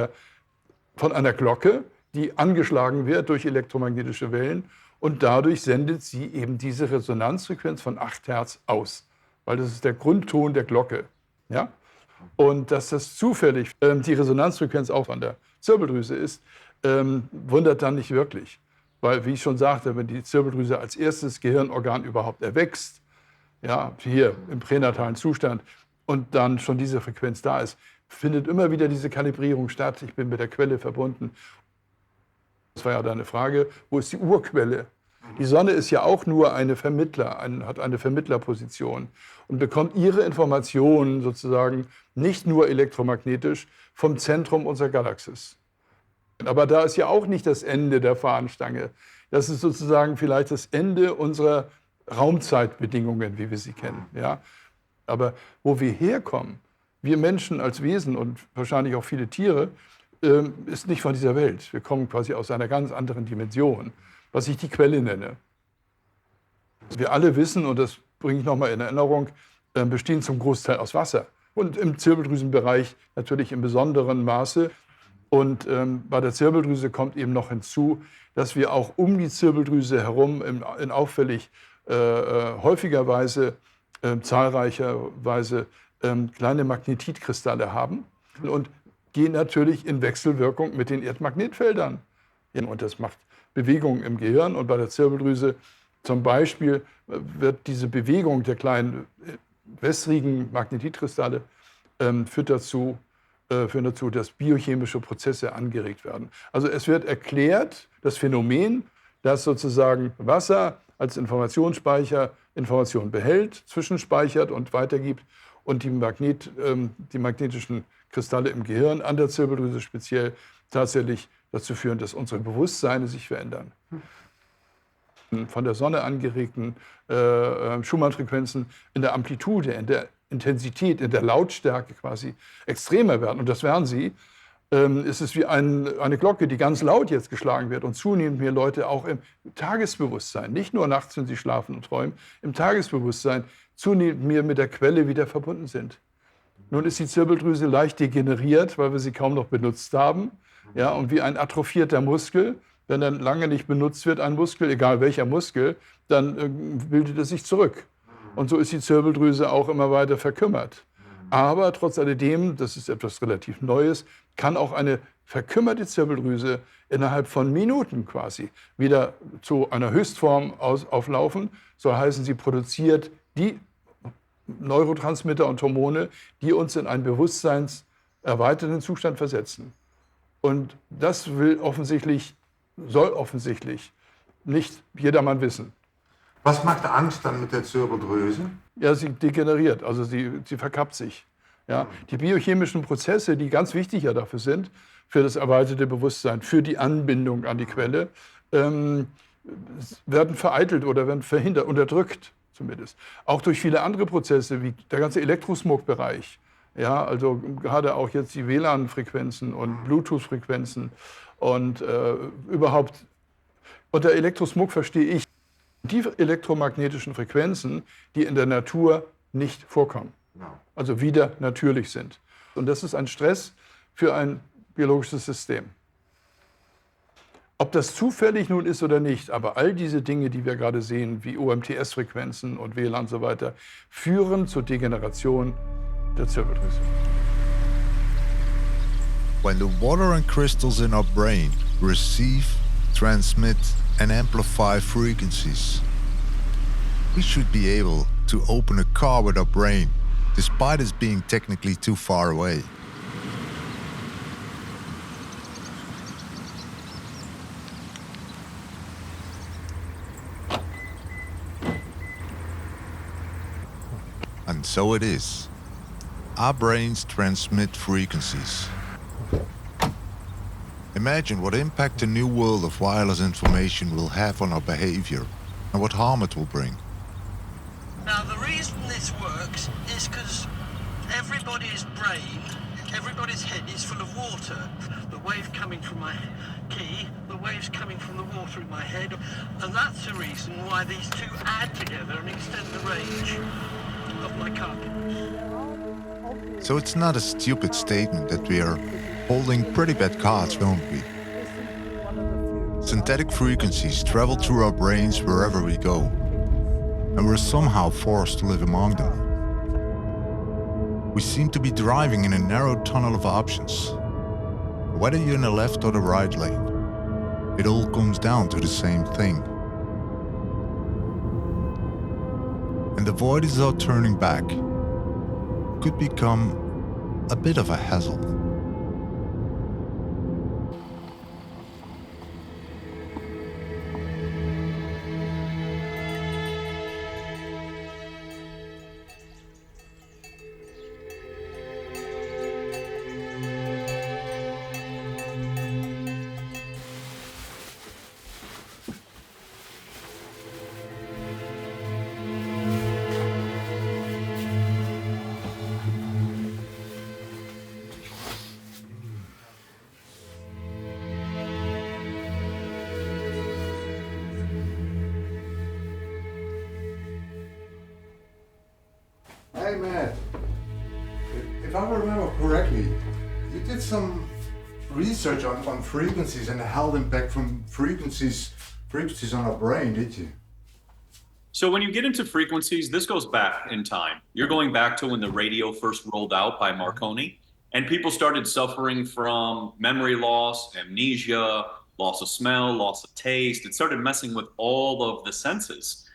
einer Glocke, die angeschlagen wird durch elektromagnetische Wellen. Und dadurch sendet sie eben diese Resonanzfrequenz von 8 Hertz aus. Weil das ist der Grundton der Glocke. Ja? Und dass das zufällig die Resonanzfrequenz auch von der Zirbeldrüse ist, wundert dann nicht wirklich. Weil, wie ich schon sagte, wenn die Zirbeldrüse als erstes Gehirnorgan überhaupt erwächst, ja, hier im pränatalen Zustand, und dann schon diese Frequenz da ist, findet immer wieder diese Kalibrierung statt. Ich bin mit der Quelle verbunden. Das war ja deine Frage, wo ist die Urquelle? Die Sonne ist ja auch nur eine Vermittler, hat eine Vermittlerposition und bekommt ihre Informationen sozusagen nicht nur elektromagnetisch vom Zentrum unserer Galaxis. Aber da ist ja auch nicht das Ende der Fahnenstange. Das ist sozusagen vielleicht das Ende unserer Raumzeitbedingungen, wie wir sie kennen. Ja? Aber wo wir herkommen, wir Menschen als Wesen und wahrscheinlich auch viele Tiere, ist nicht von dieser Welt. Wir kommen quasi aus einer ganz anderen Dimension, was ich die Quelle nenne. Wir alle wissen, und das bringe ich nochmal in Erinnerung, bestehen zum Großteil aus Wasser. Und im Zirbeldrüsenbereich natürlich im besonderen Maße. Und bei der Zirbeldrüse kommt eben noch hinzu, dass wir auch um die Zirbeldrüse herum in auffällig häufiger Weise, zahlreicher Weise kleine Magnetitkristalle haben und gehen natürlich in Wechselwirkung mit den Erdmagnetfeldern. Und das macht Bewegungen im Gehirn. Und bei der Zirbeldrüse zum Beispiel wird diese Bewegung der kleinen wässrigen Magnetitkristalle führen dazu, dass biochemische Prozesse angeregt werden. Also es wird erklärt, das Phänomen, dass sozusagen Wasser als Informationsspeicher Informationen behält, zwischenspeichert und weitergibt und die magnetischen Kristalle im Gehirn, an der Zirbeldrüse speziell, tatsächlich dazu führen, dass unsere Bewusstseine sich verändern. Von der Sonne angeregten Schumann-Frequenzen in der Amplitude, in der Intensität, in der Lautstärke quasi extremer werden. Und das werden sie, ist es wie eine Glocke, die ganz laut jetzt geschlagen wird und zunehmend mehr Leute auch im Tagesbewusstsein, nicht nur nachts, wenn sie schlafen und träumen, im Tagesbewusstsein zunehmend mehr mit der Quelle wieder verbunden sind. Nun ist die Zirbeldrüse leicht degeneriert, weil wir sie kaum noch benutzt haben. Ja, und wie ein atrophierter Muskel, wenn dann lange nicht benutzt wird, ein Muskel, egal welcher Muskel, dann bildet es sich zurück. Und so ist die Zirbeldrüse auch immer weiter verkümmert. Aber trotz alledem, das ist etwas relativ Neues, kann auch eine verkümmerte Zirbeldrüse innerhalb von Minuten quasi wieder zu einer Höchstform auflaufen. Soll heißen, sie produziert die Neurotransmitter und Hormone, die uns in einen bewusstseinserweiterten Zustand versetzen. Und das soll offensichtlich nicht jedermann wissen. Was macht Angst dann mit der Zirbeldrüse? Ja, sie degeneriert, also sie verkappt sich. Ja? Die biochemischen Prozesse, die ganz wichtig ja dafür sind, für das erweiterte Bewusstsein, für die Anbindung an die Quelle, werden vereitelt oder werden verhindert, unterdrückt zumindest. Auch durch viele andere Prozesse, wie der ganze Elektrosmog-Bereich. Ja, also gerade auch jetzt die WLAN-Frequenzen und Bluetooth-Frequenzen und überhaupt. Unter Elektrosmog verstehe ich die elektromagnetischen Frequenzen, die in der Natur nicht vorkommen, also wieder natürlich sind. Und das ist ein Stress für ein biologisches System. Ob das zufällig nun ist oder nicht, aber all diese Dinge, die wir gerade sehen, wie UMTS-Frequenzen und WLAN und so weiter, führen zur Degeneration der Zirbeldrüse. When the water and crystals in our brain receive, transmit and amplify frequencies, we should be able to open a car with our brain, despite us being technically too far away. And so it is. Our brains transmit frequencies. Imagine what impact a new world of wireless information will have on our behavior and what harm it will bring. Now, the reason this works is because everybody's brain, everybody's head is full of water. The wave coming from my key, the waves coming from the water in my head. And that's the reason why these two add together and extend the range of my cartilage. So it's not a stupid statement that we are holding pretty bad cards, won't we? Synthetic frequencies travel through our brains wherever we go, and we're somehow forced to live among them. We seem to be driving in a narrow tunnel of options. Whether you're in the left or the right lane, it all comes down to the same thing. And the void is our turning back could become a bit of a hassle. Hey Matt, if I remember correctly, you did some research on frequencies and the health impact from frequencies on our brain, did you? So when you get into frequencies, this goes back in time. You're going back to when the radio first rolled out by Marconi, and people started suffering from memory loss, amnesia, loss of smell, loss of taste. It started messing with all of the senses.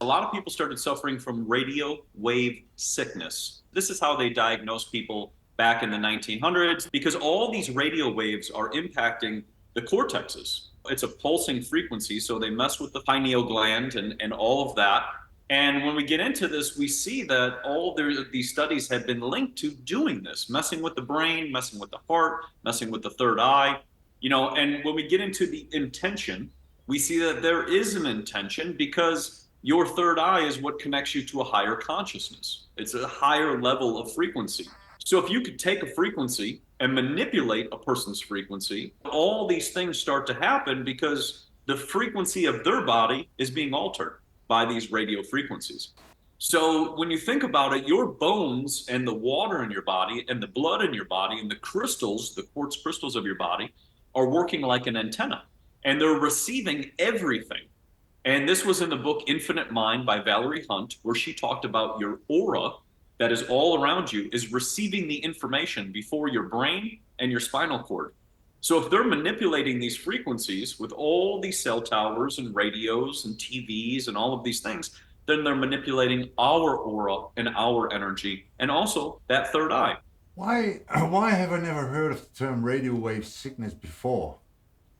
A lot of people started suffering from radio wave sickness. This is how they diagnosed people back in the 1900s, because all these radio waves are impacting the cortexes. It's a pulsing frequency, so they mess with the pineal gland and all of that. And when we get into this, we see that all these studies have been linked to doing this, messing with the brain, messing with the heart, messing with the third eye. And when we get into the intention, we see that there is an intention because your third eye is what connects you to a higher consciousness. It's a higher level of frequency. So if you could take a frequency and manipulate a person's frequency, all these things start to happen because the frequency of their body is being altered by these radio frequencies. So when you think about it, your bones and the water in your body and the blood in your body and the crystals, the quartz crystals of your body, are working like an antenna, and they're receiving everything. And this was in the book Infinite Mind by Valerie Hunt, where she talked about your aura that is all around you is receiving the information before your brain and your spinal cord. So if they're manipulating these frequencies with all these cell towers and radios and TVs and all of these things, then they're manipulating our aura and our energy, and also that third eye. Why have I never heard of the term radio wave sickness before?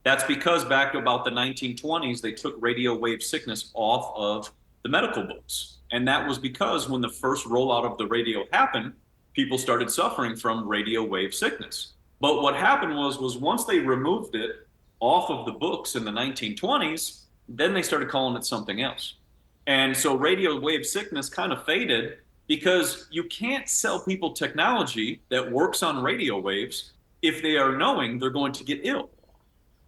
That's because back about the 1920s, they took radio wave sickness off of the medical books. And that was because when the first rollout of the radio happened, people started suffering from radio wave sickness. But what happened was once they removed it off of the books in the 1920s, then they started calling it something else. And so radio wave sickness kind of faded because you can't sell people technology that works on radio waves if they are knowing they're going to get ill.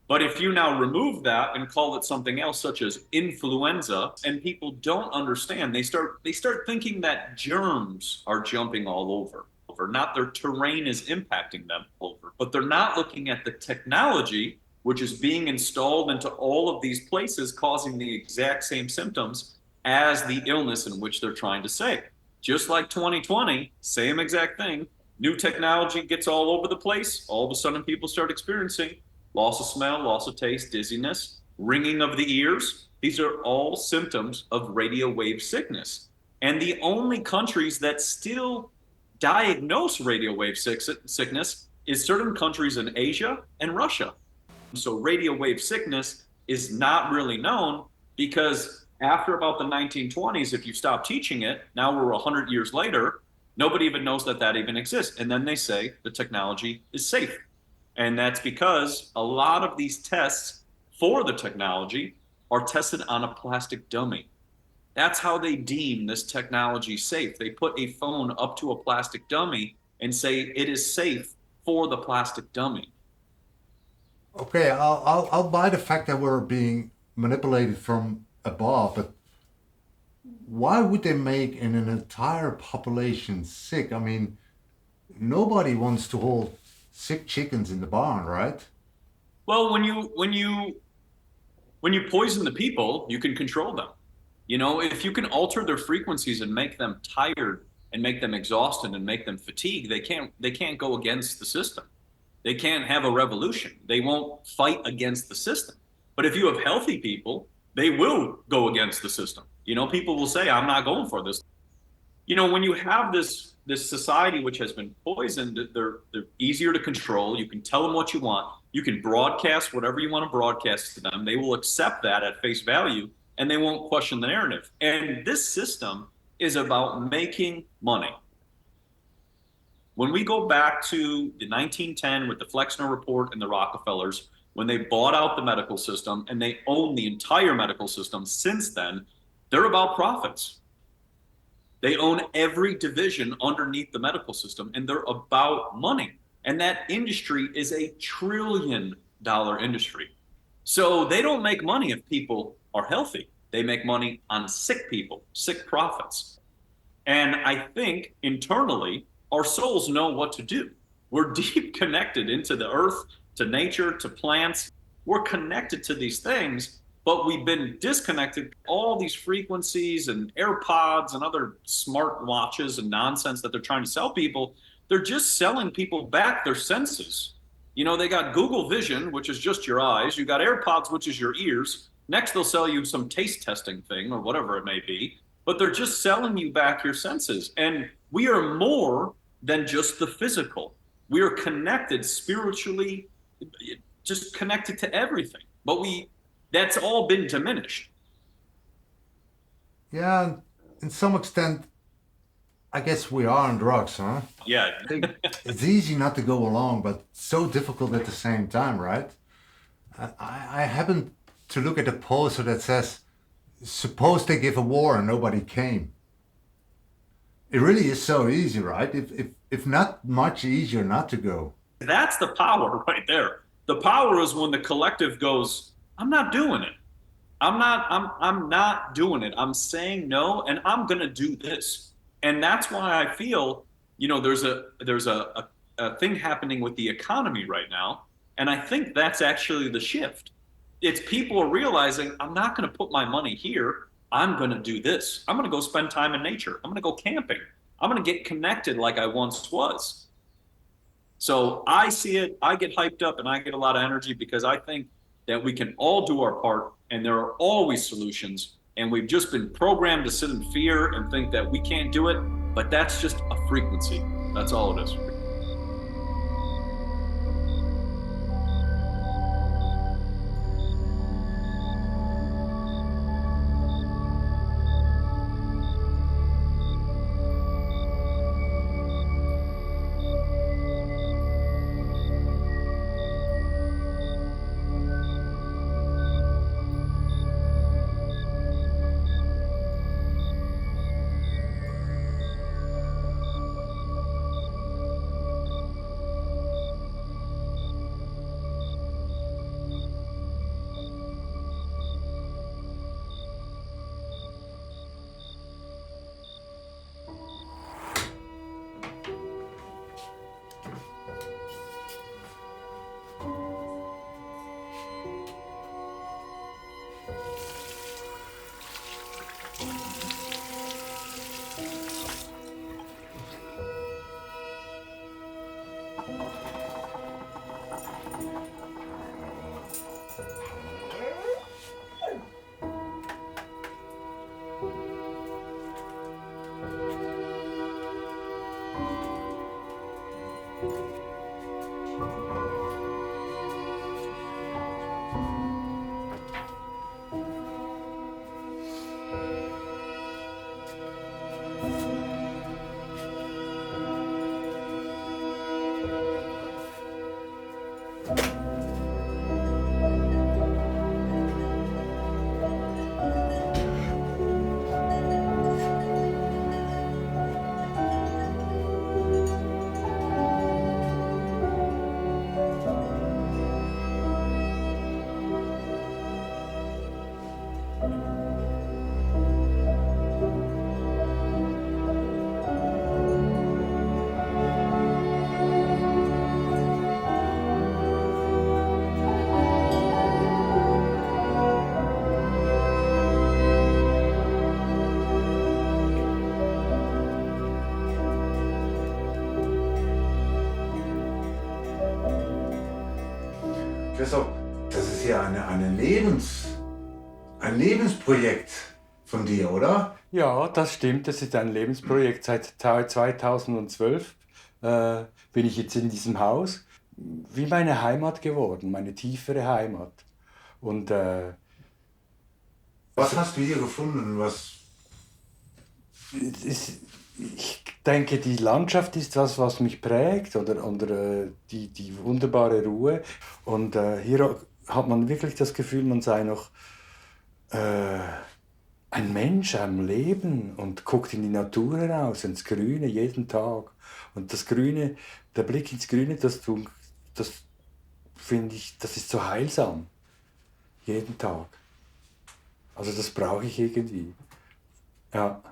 But if you now remove that and call it something else, such as influenza, and people don't understand, they start thinking that germs are jumping all over, not their terrain is impacting them over. But they're not looking at the technology which is being installed into all of these places, causing the exact same symptoms as the illness in which they're trying to save. Just like 2020, same exact thing. New technology gets all over the place. All of a sudden, people start experiencing loss of smell, loss of taste, dizziness, ringing of the ears. These are all symptoms of radio wave sickness. And the only countries that still diagnose radio wave sickness is certain countries in Asia and Russia. So radio wave sickness is not really known because after about the 1920s, if you stop teaching it, now we're 100 years later, nobody even knows that even exists. And then they say the technology is safe. And that's because a lot of these tests for the technology are tested on a plastic dummy. That's how they deem this technology safe. They put a phone up to a plastic dummy and say it is safe for the plastic dummy. Okay, I'll buy the fact that we're being manipulated from above, but why would they make an entire population sick? I mean, nobody wants to hold sick chickens in the barn, right? Well, when you poison the people, you can control them. You know, if you can alter their frequencies and make them tired and make them exhausted and make them fatigued, they can't go against the system. They can't have a revolution. They won't fight against the system. But if you have healthy people, they will go against the system. You know, people will say, I'm not going for this. You know, when you have this society which has been poisoned, they're easier to control. You can tell them what you want. You can broadcast whatever you want to broadcast to them. They will accept that at face value, and they won't question the narrative. And this system is about making money. When we go back to the 1910 with the Flexner Report and the Rockefellers, when they bought out the medical system and they own the entire medical system since then, they're about profits. They own every division underneath the medical system, and they're about money. And that industry is a $1 trillion industry. So they don't make money if people are healthy. They make money on sick people, sick profits. And I think internally, our souls know what to do. We're deep connected into the earth, to nature, to plants. We're connected to these things, but we've been disconnected. All these frequencies and AirPods and other smart watches and nonsense that they're trying to sell people, they're just selling people back their senses. You know, they got Google Vision, which is just your eyes. You got AirPods, which is your ears. Next, they'll sell you some taste testing thing or whatever it may be, but they're just selling you back your senses. And we are more than just the physical. We are connected spiritually, just connected to everything. But that's all been diminished. Yeah, in some extent, I guess we are on drugs, huh? Yeah. It's easy not to go along, but so difficult at the same time, right? I happened to look at a poster that says, suppose they give a war and nobody came. It really is so easy, right? If not much easier not to go. That's the power right there. The power is when the collective goes, I'm not doing it. I'm not doing it. I'm saying no, and I'm gonna do this. And that's why I feel, there's a thing happening with the economy right now. And I think that's actually the shift. It's people are realizing, I'm not gonna put my money here. I'm gonna do this. I'm gonna go spend time in nature. I'm gonna go camping. I'm gonna get connected like I once was. So I see it, I get hyped up and I get a lot of energy because I think that we can all do our part and there are always solutions. And we've just been programmed to sit in fear and think that we can't do it, but that's just a frequency. That's all it is. Christoph, das ist ja ein Lebensprojekt von dir, oder? Ja, das stimmt. Das ist ein Lebensprojekt. Seit 2012 bin ich jetzt in diesem Haus. Wie meine Heimat geworden, meine tiefere Heimat. Und was hast du hier gefunden? Ich denke, die Landschaft ist was mich prägt oder die wunderbare Ruhe. Und hier hat man wirklich das Gefühl, man sei noch ein Mensch am Leben und guckt in die Natur heraus, ins Grüne, jeden Tag. Und das Grüne, der Blick ins Grüne, das finde ich, das ist so heilsam. Jeden Tag. Also das brauche ich irgendwie. Ja.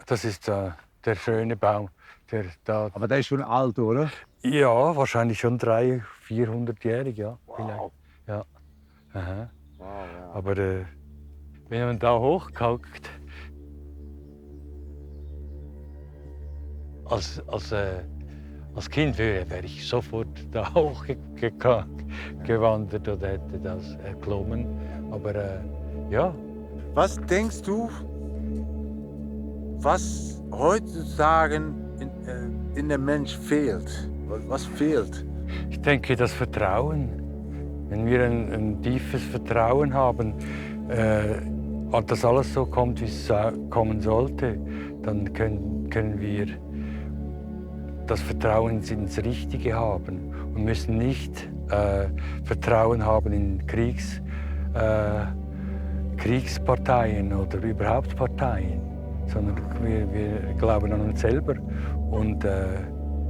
Das ist der schöne Baum, der da. Aber der ist schon alt, oder? Ja, wahrscheinlich schon 300-, 400-jährig, ja. Wow. Ja. Aha. Wow, ja. Aber wenn man da hochguckt, als Kind wäre ich sofort da hochgewandert oder hätte das erklommen. Aber ja. Was denkst du, was heutzutage in dem Mensch fehlt? Was fehlt? Ich denke, das Vertrauen. Wenn wir ein tiefes Vertrauen haben, dass alles so kommt, wie es kommen sollte, dann können wir das Vertrauen ins Richtige haben und müssen nicht Vertrauen haben in Kriegsparteien oder überhaupt Parteien, sondern wir glauben an uns selber und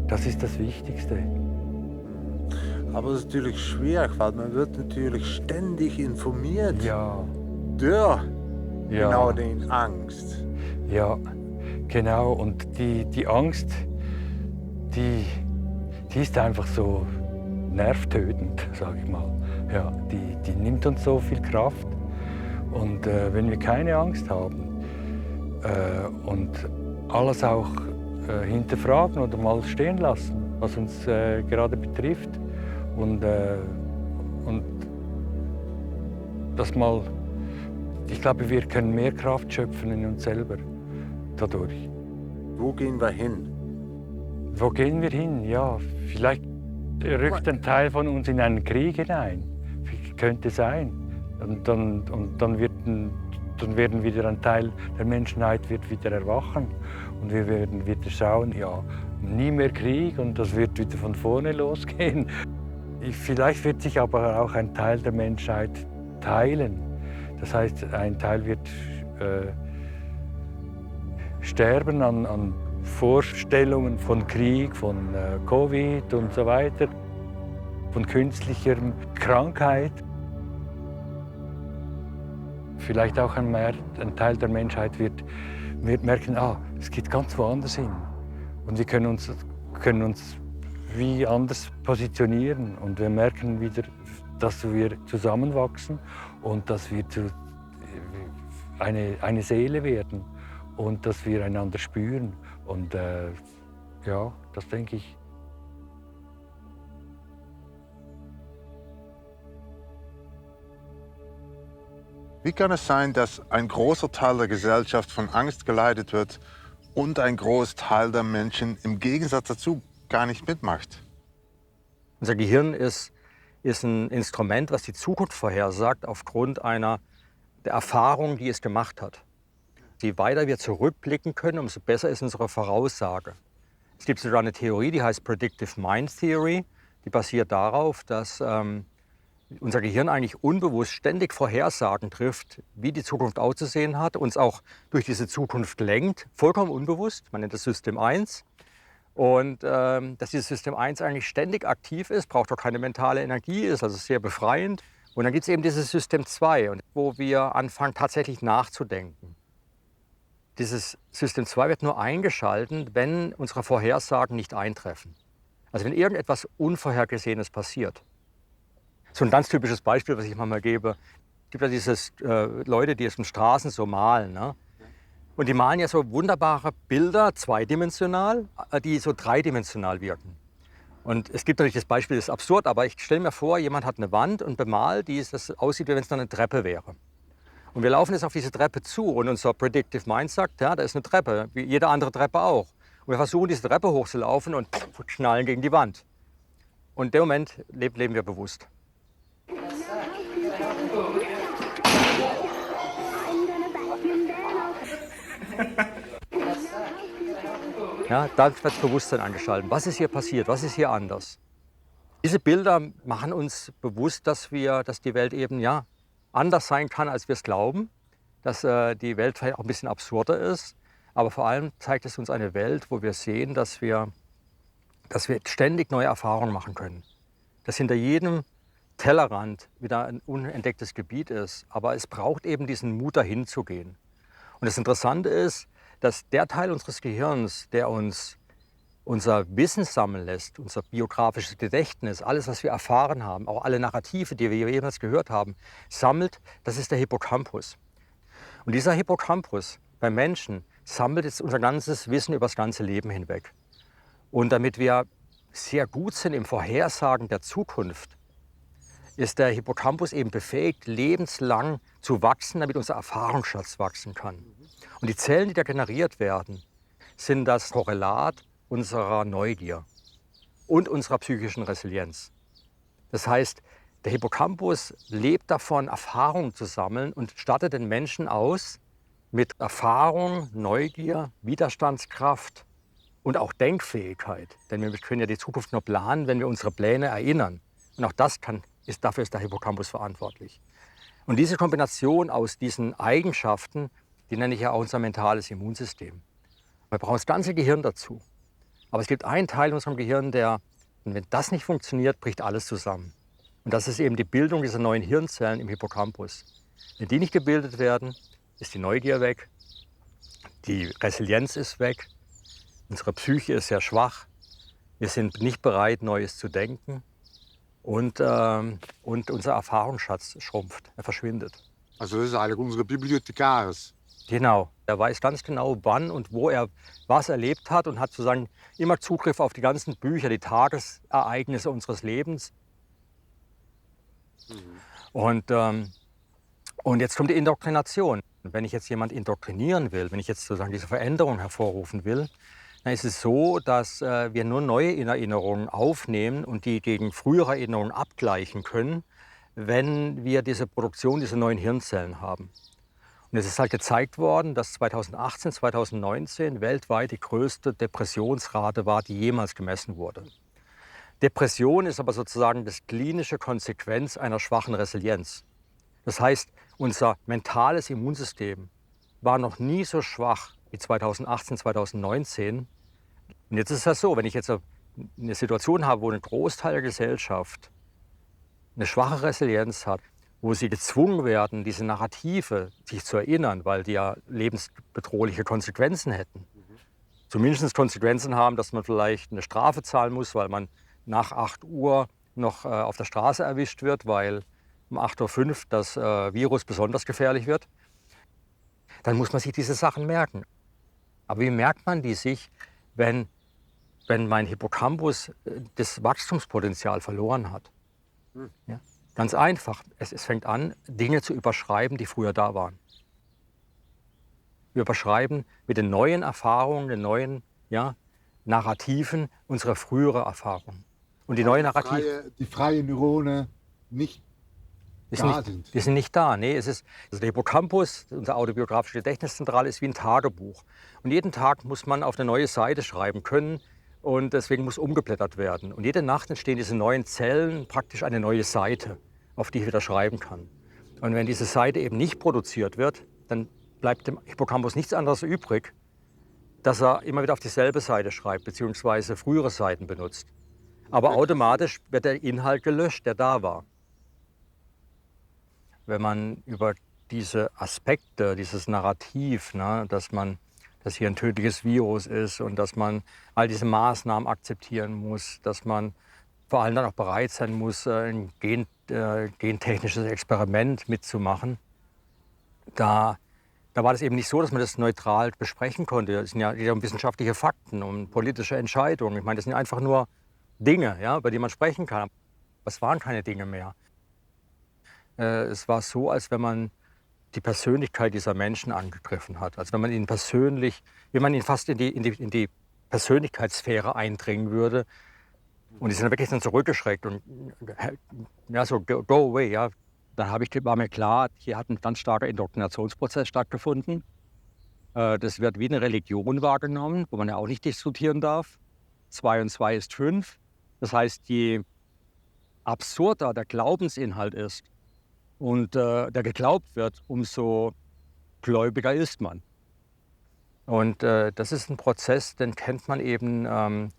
Das ist das Wichtigste. Aber es ist natürlich schwierig, weil man wird natürlich ständig informiert. Ja. Durch Ja. genau den Angst. Ja, genau. Und die Angst, die ist einfach so nervtötend, sage ich mal. Ja, die nimmt uns so viel Kraft. Und wenn wir keine Angst haben und alles auch hinterfragen oder mal stehen lassen, was uns gerade betrifft, und das mal, ich glaube, wir können mehr Kraft schöpfen in uns selber dadurch. Wo gehen wir hin? Wo gehen wir hin? Ja, vielleicht rückt ein Teil von uns in einen Krieg hinein. Könnte sein. Und dann werden wieder ein Teil der Menschheit wird wieder erwachen. Und wir werden wieder schauen, ja, nie mehr Krieg und das wird wieder von vorne losgehen. Vielleicht wird sich aber auch ein Teil der Menschheit teilen. Das heißt, ein Teil wird sterben an Vorstellungen von Krieg, von Covid und so weiter, von künstlicher Krankheit. Vielleicht auch ein Teil der Menschheit wird merken, es geht ganz woanders hin. Und wir können uns wie anders positionieren. Und wir merken wieder, dass wir zusammenwachsen und dass wir eine Seele werden und dass wir einander spüren. Und ja, das denke ich. Wie kann es sein, dass ein großer Teil der Gesellschaft von Angst geleitet wird und ein Großteil der Menschen im Gegensatz dazu gar nicht mitmacht? Unser Gehirn ist ein Instrument, was die Zukunft vorhersagt aufgrund der Erfahrung, die es gemacht hat. Je weiter wir zurückblicken können, umso besser ist unsere Voraussage. Es gibt sogar eine Theorie, die heißt Predictive Mind Theory. Die basiert darauf, dass unser Gehirn eigentlich unbewusst ständig Vorhersagen trifft, wie die Zukunft auszusehen hat, uns auch durch diese Zukunft lenkt, vollkommen unbewusst. Man nennt das System 1. Und dass dieses System 1 eigentlich ständig aktiv ist, braucht auch keine mentale Energie, ist also sehr befreiend. Und dann gibt es eben dieses System 2, wo wir anfangen tatsächlich nachzudenken. Dieses System 2 wird nur eingeschaltet, wenn unsere Vorhersagen nicht eintreffen. Also wenn irgendetwas Unvorhergesehenes passiert. So ein ganz typisches Beispiel, was ich manchmal gebe, es gibt ja diese Leute, die es in Straßen so malen. Ne? Und die malen ja so wunderbare Bilder, zweidimensional, die so dreidimensional wirken. Und es gibt natürlich das Beispiel, das ist absurd, aber ich stelle mir vor, jemand hat eine Wand und bemalt, das aussieht, wie wenn es noch eine Treppe wäre. Und wir laufen jetzt auf diese Treppe zu und unser Predictive Mind sagt, ja, da ist eine Treppe, wie jede andere Treppe auch. Und wir versuchen, diese Treppe hochzulaufen und knallen gegen die Wand. Und in dem Moment leben wir bewusst. Ja, da wird das Bewusstsein angeschaltet. Was ist hier passiert? Was ist hier anders? Diese Bilder machen uns bewusst, dass die Welt eben anders sein kann, als wir es glauben. Dass die Welt vielleicht auch ein bisschen absurder ist. Aber vor allem zeigt es uns eine Welt, wo wir sehen, dass wir ständig neue Erfahrungen machen können. Dass hinter jedem Tellerrand wieder ein unentdecktes Gebiet ist. Aber es braucht eben diesen Mut, dahin zu gehen. Und das Interessante ist, dass der Teil unseres Gehirns, der uns unser Wissen sammeln lässt, unser biografisches Gedächtnis, alles, was wir erfahren haben, auch alle Narrative, die wir jemals gehört haben, sammelt, das ist der Hippocampus. Und dieser Hippocampus beim Menschen sammelt jetzt unser ganzes Wissen über das ganze Leben hinweg. Und damit wir sehr gut sind im Vorhersagen der Zukunft, ist der Hippocampus eben befähigt, lebenslang zu wachsen, damit unser Erfahrungsschatz wachsen kann. Und die Zellen, die da generiert werden, sind das Korrelat unserer Neugier und unserer psychischen Resilienz. Das heißt, der Hippocampus lebt davon, Erfahrungen zu sammeln und stattet den Menschen aus mit Erfahrung, Neugier, Widerstandskraft und auch Denkfähigkeit. Denn wir können ja die Zukunft nur planen, wenn wir unsere Pläne erinnern. Und auch dafür ist der Hippocampus verantwortlich. Und diese Kombination aus diesen Eigenschaften, die nenne ich ja auch unser mentales Immunsystem. Wir brauchen das ganze Gehirn dazu. Aber es gibt einen Teil in unserem Gehirn, und wenn das nicht funktioniert, bricht alles zusammen. Und das ist eben die Bildung dieser neuen Hirnzellen im Hippocampus. Wenn die nicht gebildet werden, ist die Neugier weg, die Resilienz ist weg, unsere Psyche ist sehr schwach, wir sind nicht bereit, Neues zu denken und unser Erfahrungsschatz schrumpft, er verschwindet. Also das ist eigentlich unsere Bibliothekaris. Genau, er weiß ganz genau, wann und wo er was erlebt hat und hat sozusagen immer Zugriff auf die ganzen Bücher, die Tagesereignisse unseres Lebens. Und jetzt kommt die Indoktrination. Wenn ich jetzt jemand indoktrinieren will, wenn ich jetzt sozusagen diese Veränderung hervorrufen will, dann ist es so, dass wir nur neue Erinnerungen aufnehmen und die gegen frühere Erinnerungen abgleichen können, wenn wir diese Produktion dieser neuen Hirnzellen haben. Und es ist halt gezeigt worden, dass 2018, 2019 weltweit die größte Depressionsrate war, die jemals gemessen wurde. Depression ist aber sozusagen die klinische Konsequenz einer schwachen Resilienz. Das heißt, unser mentales Immunsystem war noch nie so schwach wie 2018, 2019. Und jetzt ist das so, wenn ich jetzt eine Situation habe, wo ein Großteil der Gesellschaft eine schwache Resilienz hat, wo sie gezwungen werden, diese Narrative sich zu erinnern, weil die ja lebensbedrohliche Konsequenzen hätten. Zumindest Konsequenzen haben, dass man vielleicht eine Strafe zahlen muss, weil man nach 8 Uhr noch auf der Straße erwischt wird, weil um 8.05 Uhr das Virus besonders gefährlich wird. Dann muss man sich diese Sachen merken. Aber wie merkt man die sich, wenn mein Hippocampus das Wachstumspotenzial verloren hat? Ja? Ganz einfach. Es fängt an, Dinge zu überschreiben, die früher da waren. Wir überschreiben mit den neuen Erfahrungen, den neuen Narrativen unsere frühere Erfahrung. Und die neuen Narrative. Die freien Neurone nicht da sind. Die sind nicht da. Nee, also der Hippocampus, unsere autobiografische Gedächtniszentrale, ist wie ein Tagebuch. Und jeden Tag muss man auf eine neue Seite schreiben können. Und deswegen muss umgeblättert werden. Und jede Nacht entstehen diese neuen Zellen, praktisch eine neue Seite, auf die ich wieder schreiben kann. Und wenn diese Seite eben nicht produziert wird, dann bleibt dem Hippocampus nichts anderes übrig, dass er immer wieder auf dieselbe Seite schreibt, beziehungsweise frühere Seiten benutzt. Aber automatisch wird der Inhalt gelöscht, der da war. Wenn man über diese Aspekte, dieses Narrativ, dass hier ein tödliches Virus ist und dass man all diese Maßnahmen akzeptieren muss, dass man vor allem dann auch bereit sein muss, ein gentechnisches Experiment mitzumachen. Da war das eben nicht so, dass man das neutral besprechen konnte. Das sind ja wissenschaftliche Fakten und politische Entscheidungen. Ich meine, das sind einfach nur Dinge, über die man sprechen kann. Aber es waren keine Dinge mehr. Es war so, als wenn man die Persönlichkeit dieser Menschen angegriffen hat. Also wenn man ihn fast in die Persönlichkeitssphäre eindringen würde. Und die sind wirklich dann zurückgeschreckt und so go away. Ja. Dann war mir klar, hier hat ein ganz starker Indoktrinationsprozess stattgefunden. Das wird wie eine Religion wahrgenommen, wo man ja auch nicht diskutieren darf. 2 und 2 ist 5. Das heißt, je absurder der Glaubensinhalt ist, und der geglaubt wird, umso gläubiger ist man. Und das ist ein Prozess, den kennt man eben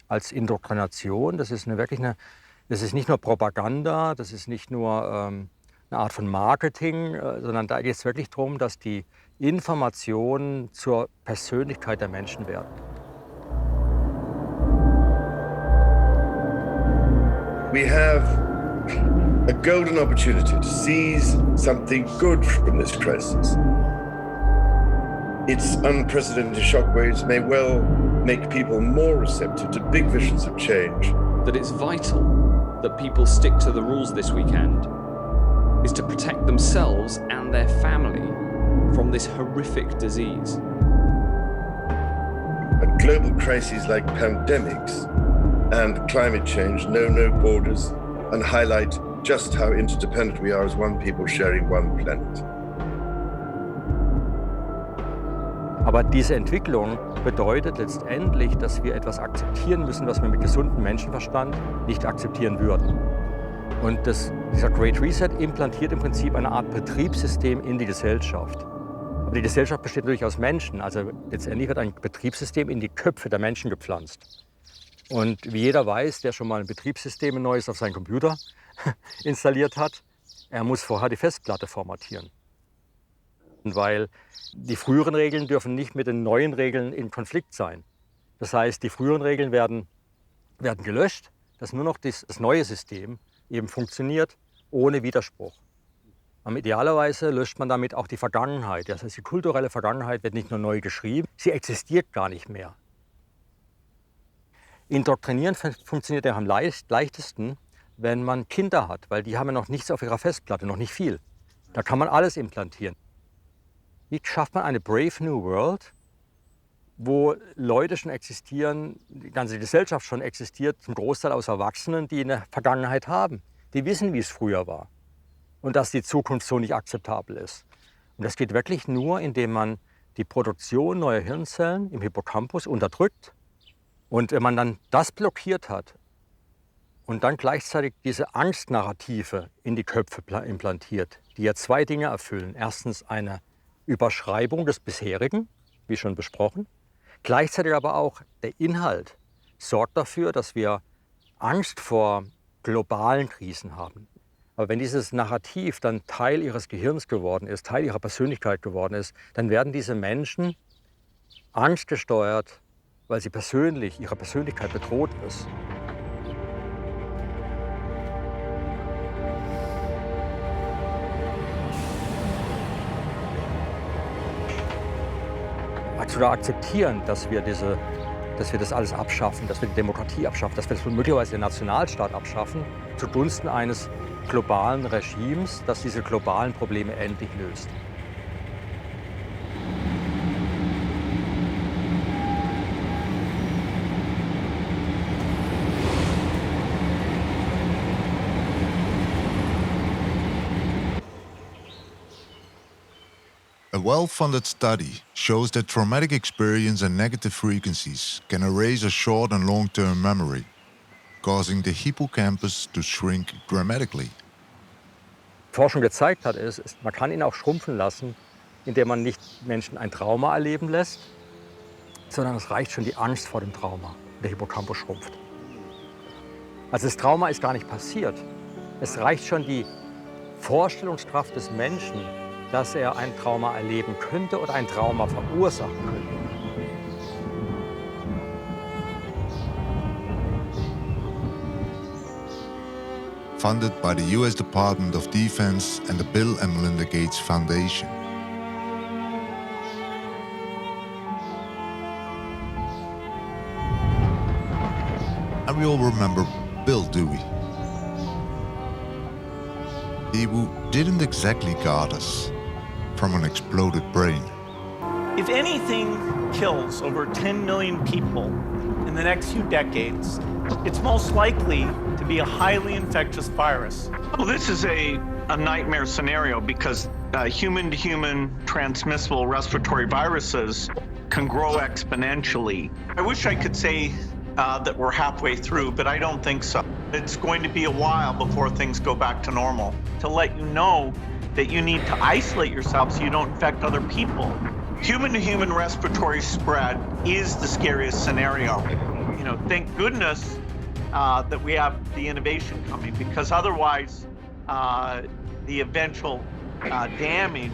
als Indoktrination. Das ist nicht nur Propaganda, das ist nicht nur eine Art von Marketing, sondern da geht es wirklich darum, dass die Informationen zur Persönlichkeit der Menschen werden. We have a golden opportunity to seize something good from this crisis. Its unprecedented shockwaves may well make people more receptive to big visions of change. That it's vital that people stick to the rules this weekend is to protect themselves and their family from this horrific disease. And global crises like pandemics and climate change know no borders and highlight just how interdependent we are as one people sharing one planet. Aber diese Entwicklung bedeutet letztendlich, dass wir etwas akzeptieren müssen, was wir mit gesundem Menschenverstand nicht akzeptieren würden. Und dieser Great Reset implantiert im Prinzip eine Art Betriebssystem in die Gesellschaft. Aber die Gesellschaft besteht natürlich aus Menschen. Also letztendlich wird ein Betriebssystem in die Köpfe der Menschen gepflanzt. Und wie jeder weiß, der schon mal ein Betriebssystem ein neues auf seinen Computer installiert hat, er muss vorher die Festplatte formatieren. Weil die früheren Regeln dürfen nicht mit den neuen Regeln in Konflikt sein. Das heißt, die früheren Regeln werden gelöscht, dass nur noch das neue System eben funktioniert ohne Widerspruch. Idealerweise löscht man damit auch die Vergangenheit. Das heißt, die kulturelle Vergangenheit wird nicht nur neu geschrieben, sie existiert gar nicht mehr. Indoktrinieren funktioniert ja am leichtesten, wenn man Kinder hat, weil die haben ja noch nichts auf ihrer Festplatte, noch nicht viel. Da kann man alles implantieren. Wie schafft man eine Brave New World, wo Leute schon existieren, die ganze Gesellschaft schon existiert, zum Großteil aus Erwachsenen, die eine Vergangenheit haben. Die wissen, wie es früher war und dass die Zukunft so nicht akzeptabel ist. Und das geht wirklich nur, indem man die Produktion neuer Hirnzellen im Hippocampus unterdrückt. Und wenn man dann das blockiert hat und dann gleichzeitig diese Angstnarrative in die Köpfe implantiert, die ja zwei Dinge erfüllen. Erstens eine Überschreibung des Bisherigen, wie schon besprochen. Gleichzeitig aber auch der Inhalt sorgt dafür, dass wir Angst vor globalen Krisen haben. Aber wenn dieses Narrativ dann Teil ihres Gehirns geworden ist, Teil ihrer Persönlichkeit geworden ist, dann werden diese Menschen angstgesteuert, weil sie ihre Persönlichkeit bedroht ist. Zu akzeptieren, dass wir das alles abschaffen, dass wir die Demokratie abschaffen, dass wir das möglicherweise den Nationalstaat abschaffen, zugunsten eines globalen Regimes, das diese globalen Probleme endlich löst. A well-funded study shows that traumatic experience and negative frequencies can erase a short and long-term memory, causing the hippocampus to shrink dramatically. Forschung gezeigt hat, ist, man kann ihn auch schrumpfen lassen, indem man nicht Menschen ein Trauma erleben lässt, sondern es reicht schon die Angst vor dem Trauma. Der Hippocampus schrumpft. Also das Trauma ist gar nicht passiert. Es reicht schon die Vorstellungskraft des Menschen, dass er ein Trauma erleben könnte oder ein Trauma verursachen könnte. Funded by the US Department of Defense and the Bill and Melinda Gates Foundation. And we all remember Bill, do we? He who didn't exactly guard us from an exploded brain. If anything kills over 10 million people in the next few decades, it's most likely to be a highly infectious virus. Well, this is a nightmare scenario because human-to-human transmissible respiratory viruses can grow exponentially. I wish I could say that we're halfway through, but I don't think so. It's going to be a while before things go back to normal. To let you know that you need to isolate yourself so you don't infect other people. Human-to-human respiratory spread is the scariest scenario. You know, thank goodness that we have the innovation coming, because otherwise the eventual damage,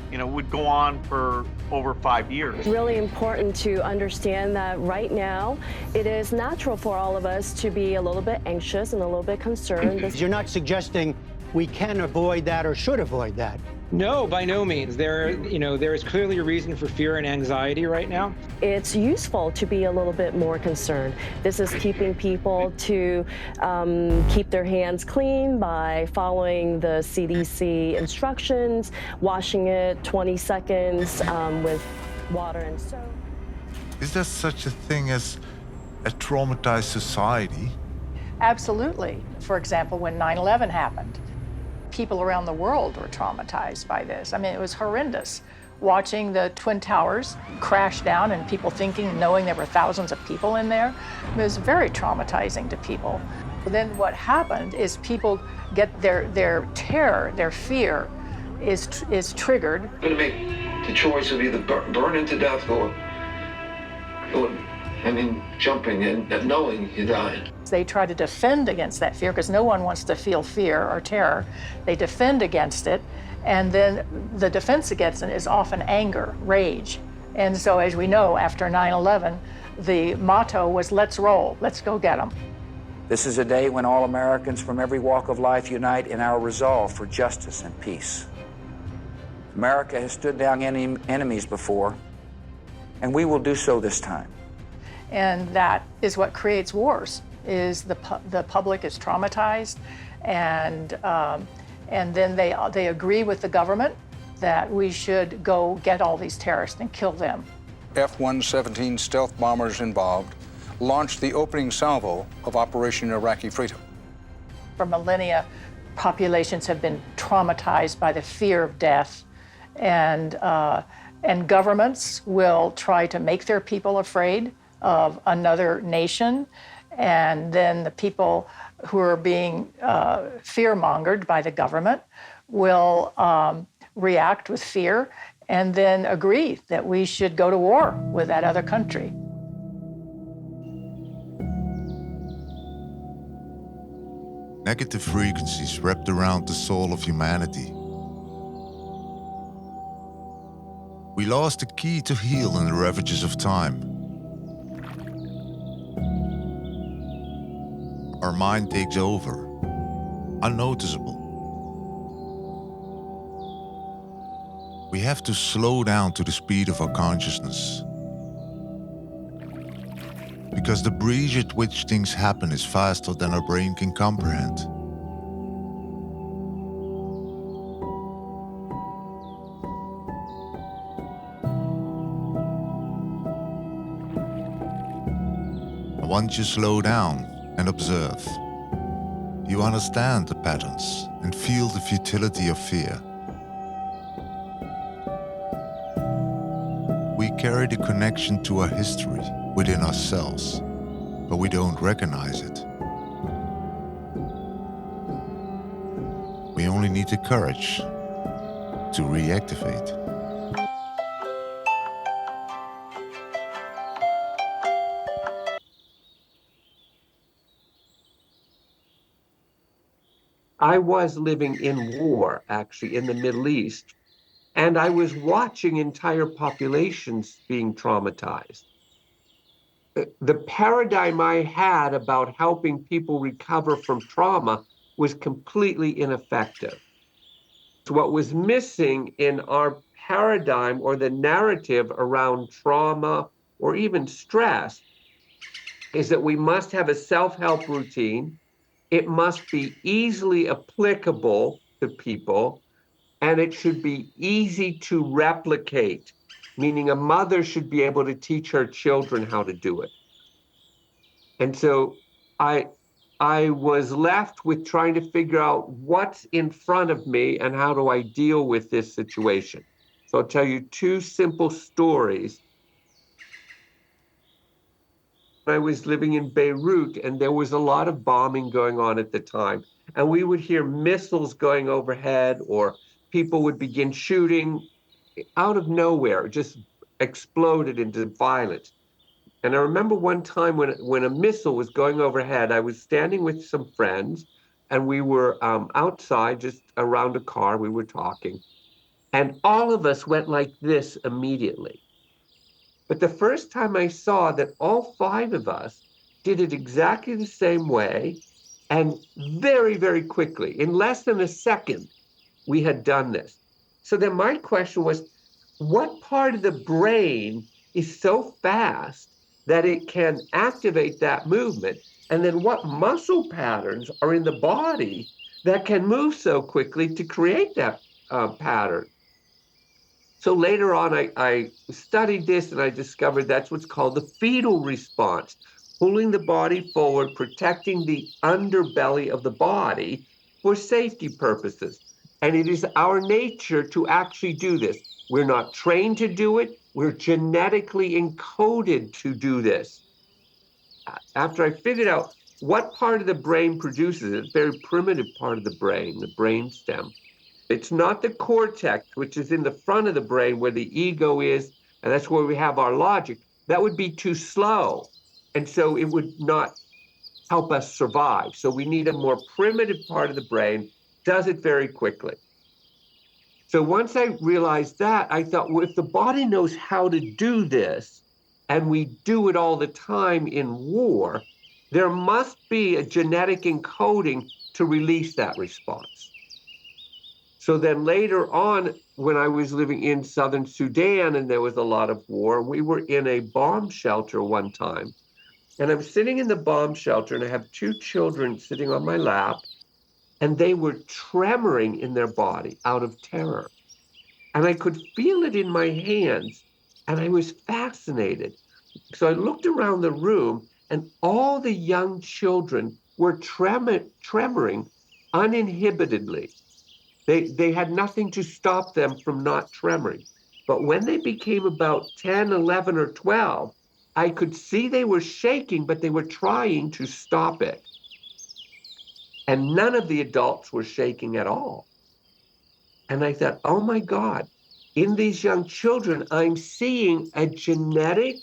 would go on for over 5 years. Really important to understand that right now, it is natural for all of us to be a little bit anxious and a little bit concerned. You're not suggesting we can avoid that or should avoid that? No, by no means. There is clearly a reason for fear and anxiety right now. It's useful to be a little bit more concerned. This is keeping people to keep their hands clean by following the CDC instructions, washing it 20 seconds with water and soap. Is there such a thing as a traumatized society? Absolutely. For example, when 9/11 happened, people around the world were traumatized by this. I mean, it was horrendous. Watching the Twin Towers crash down and people knowing there were thousands of people in there, it was very traumatizing to people. But then what happened is people get their terror, their fear is triggered. I'm going to make the choice of either burning to death or I mean, jumping and knowing you died. They try to defend against that fear because no one wants to feel fear or terror. They defend against it, and then the defense against it is often anger, rage. And so, as we know, after 9/11, the motto was, let's roll, let's go get them. This is a day when all Americans from every walk of life unite in our resolve for justice and peace. America has stood down enemies before, and we will do so this time. And that is what creates wars, is the public is traumatized, and then they agree with the government that we should go get all these terrorists and kill them. F-117 stealth bombers involved launched the opening salvo of Operation Iraqi Freedom. For millennia, populations have been traumatized by the fear of death, and governments will try to make their people afraid of another nation, and then the people who are being fear-mongered by the government will react with fear and then agree that we should go to war with that other country. Negative frequencies wrapped around the soul of humanity. We lost the key to heal in the ravages of time. Our mind takes over, unnoticeable. We have to slow down to the speed of our consciousness. Because the breeze at which things happen is faster than our brain can comprehend. Once you slow down and observe, you understand the patterns and feel the futility of fear. We carry the connection to our history within ourselves, but we don't recognize it. We only need the courage to reactivate. I was living in war, actually, in the Middle East, and I was watching entire populations being traumatized. The paradigm I had about helping people recover from trauma was completely ineffective. So what was missing in our paradigm or the narrative around trauma or even stress is that we must have a self-help routine. It must be easily applicable to people, and it should be easy to replicate, meaning a mother should be able to teach her children how to do it. And so I was left with trying to figure out what's in front of me and how do I deal with this situation. So I'll tell you two simple stories. I was living in Beirut, and there was a lot of bombing going on at the time. And we would hear missiles going overhead, or people would begin shooting out of nowhere. It just exploded into violence. And I remember one time when a missile was going overhead, I was standing with some friends, and we were outside, just around a car, we were talking. And all of us went like this immediately. But the first time I saw that all five of us did it exactly the same way, and very, very quickly, in less than a second, we had done this. So then my question was, what part of the brain is so fast that it can activate that movement? And then what muscle patterns are in the body that can move so quickly to create that pattern? So later on, I studied this and I discovered that's what's called the fetal response, pulling the body forward, protecting the underbelly of the body for safety purposes. And it is our nature to actually do this. We're not trained to do it. We're genetically encoded to do this. After I figured out what part of the brain produces it, very primitive part of the brain stem. It's not the cortex, which is in the front of the brain where the ego is, and that's where we have our logic. that would be too slow. And so it would not help us survive. So we need a more primitive part of the brain, does it very quickly. So once I realized that, I thought, well, if the body knows how to do this, and we do it all the time in war, there must be a genetic encoding to release that response. So then later on, when I was living in southern Sudan and there was a lot of war, we were in a bomb shelter one time. And I'm sitting in the bomb shelter and I have two children sitting on my lap, and they were tremoring in their body out of terror. And I could feel it in my hands, and I was fascinated. So I looked around the room, and all the young children were tremoring uninhibitedly. They had nothing to stop them from not tremoring. But when they became about 10, 11, or 12, I could see they were shaking, but they were trying to stop it. And none of the adults were shaking at all. And I thought, oh my God, in these young children, I'm seeing a genetic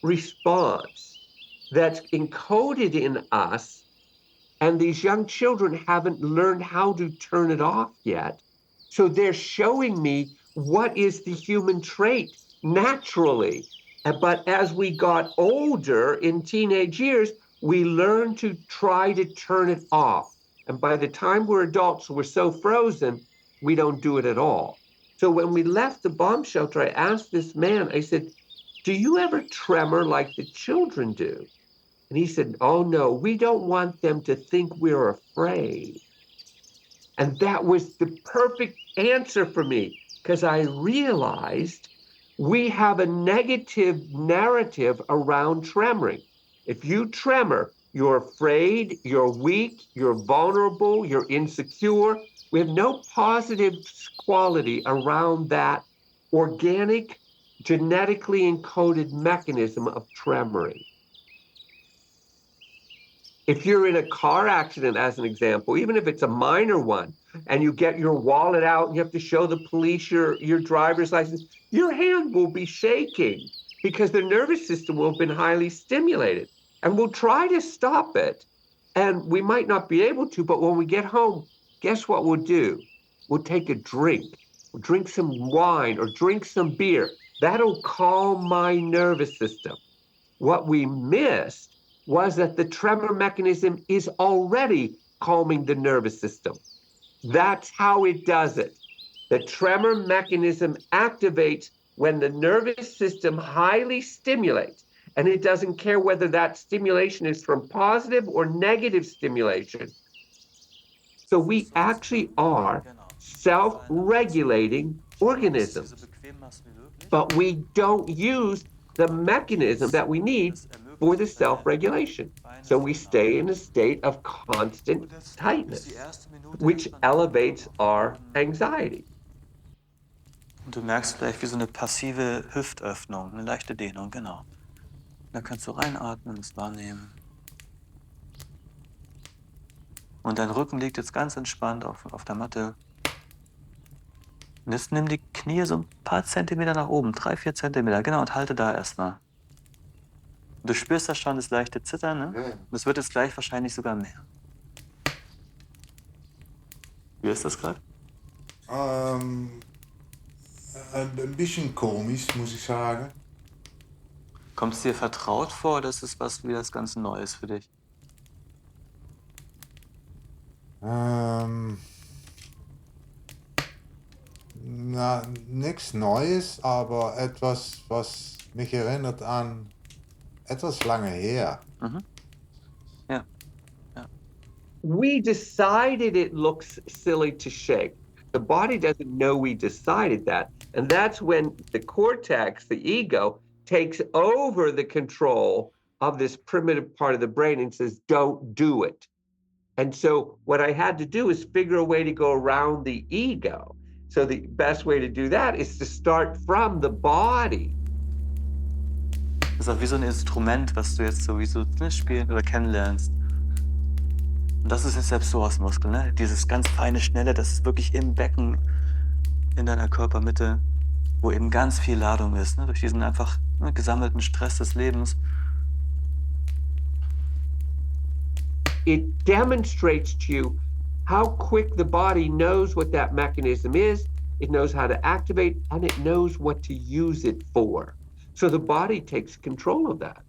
response that's encoded in us, and these young children haven't learned how to turn it off yet. So they're showing me what is the human trait naturally. But as we got older in teenage years, we learned to try to turn it off. And by the time we're adults, we're so frozen, we don't do it at all. So when we left the bomb shelter, I asked this man, I said, do you ever tremor like the children do? And he said, oh no, we don't want them to think we're afraid. And that was the perfect answer for me, because I realized we have a negative narrative around tremoring. If you tremor, you're afraid, you're weak, you're vulnerable, you're insecure. We have no positive quality around that organic, genetically encoded mechanism of tremoring. If you're in a car accident, as an example, even if it's a minor one, and you get your wallet out and you have to show the police your driver's license, your hand will be shaking because the nervous system will have been highly stimulated. And we'll try to stop it, and we might not be able to, but when we get home, guess what we'll do? We'll take a drink. We'll drink some wine or drink some beer. That'll calm my nervous system. What we missed was that the tremor mechanism is already calming the nervous system. That's how it does it. The tremor mechanism activates when the nervous system highly stimulates, and it doesn't care whether that stimulation is from positive or negative stimulation. So we actually are self-regulating organisms, but we don't use the mechanism that we need for the self-regulation. So we stay in a state of constant tightness, which elevates our anxiety. Und du merkst vielleicht wie so eine passive Hüftöffnung, eine leichte Dehnung, genau. Da kannst du reinatmen, es wahrnehmen. Und dein Rücken liegt jetzt ganz entspannt auf der Matte. Und jetzt nimm die Knie so ein paar Zentimeter nach oben, 3, 4 Zentimeter, genau, und halte da erstmal. Du spürst da schon das leichte Zittern, ne? Ja. Das wird jetzt gleich wahrscheinlich sogar mehr. Wie ist das gerade? Ein bisschen komisch, muss ich sagen. Kommt es dir vertraut vor, oder ist es was wie das ganz Neues für dich? Na, nichts Neues, aber etwas, was mich erinnert an etwas lange her. Mhm. Ja. Ja. We decided it looks silly to shake. The body doesn't know we decided that. And that's when the cortex, the ego, takes over the control of this primitive part of the brain and says, don't do it. And so what I had to do is figure a way to go around the ego. So the best way to do that is to start from the body. Das ist auch wie so ein Instrument, was du jetzt sowieso spielen oder kennenlernst. Und das ist jetzt der Psoasmuskel, ne? Dieses ganz feine, schnelle, das ist wirklich im Becken, in deiner Körpermitte, wo eben ganz viel Ladung ist, ne? Durch diesen einfach gesammelten Stress des Lebens. It demonstrates to you how quick the body knows what that mechanism is, it knows how to activate, and it knows what to use it for. So the body takes control of that.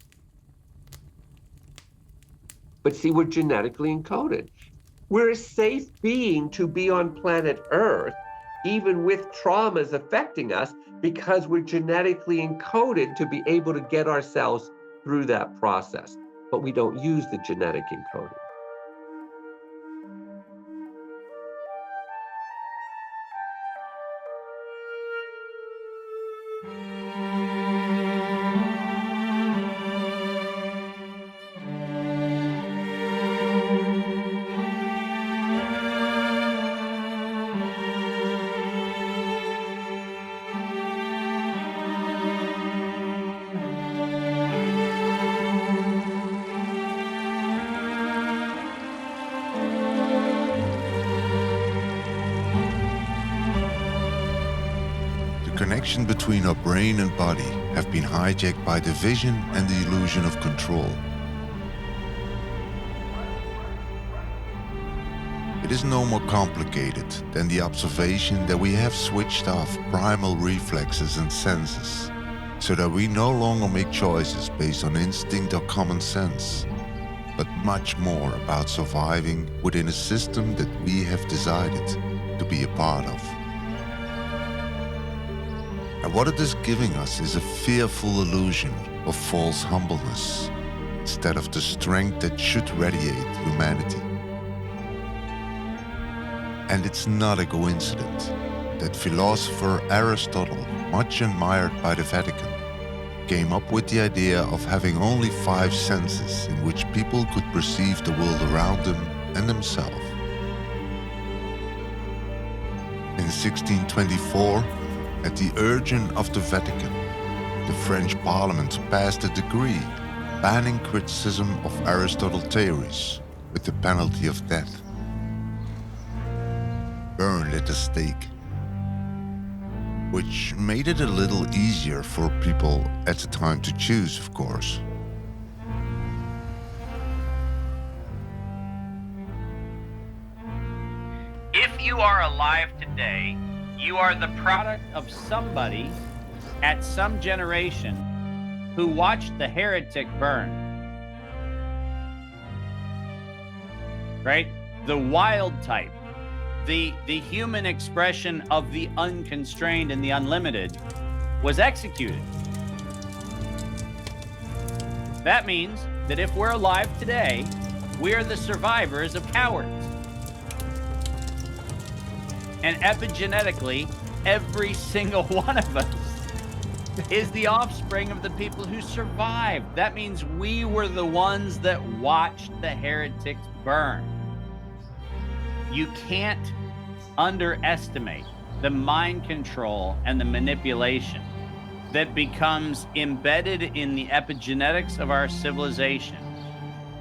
But see, we're genetically encoded. We're a safe being to be on planet Earth, even with traumas affecting us, because we're genetically encoded to be able to get ourselves through that process. But we don't use the genetic encoding. The connection between our brain and body have been hijacked by the vision and the illusion of control. It is no more complicated than the observation that we have switched off primal reflexes and senses, so that we no longer make choices based on instinct or common sense, but much more about surviving within a system that we have decided to be a part of. And what it is giving us is a fearful illusion of false humbleness, instead of the strength that should radiate humanity. And it's not a coincidence that philosopher Aristotle, much admired by the Vatican, came up with the idea of having only 5 senses in which people could perceive the world around them and themselves. In 1624, at the urging of the Vatican, the French Parliament passed a decree banning criticism of Aristotle's theories with the penalty of death. Burned at the stake, which made it a little easier for people at the time to choose, of course. If you are alive today, you are the product of somebody at some generation who watched the heretic burn. Right? The wild type, the human expression of the unconstrained and the unlimited was executed. That means that if we're alive today, we're the survivors of cowards. And epigenetically, every single one of us is the offspring of the people who survived. That means we were the ones that watched the heretics burn. You can't underestimate the mind control and the manipulation that becomes embedded in the epigenetics of our civilization,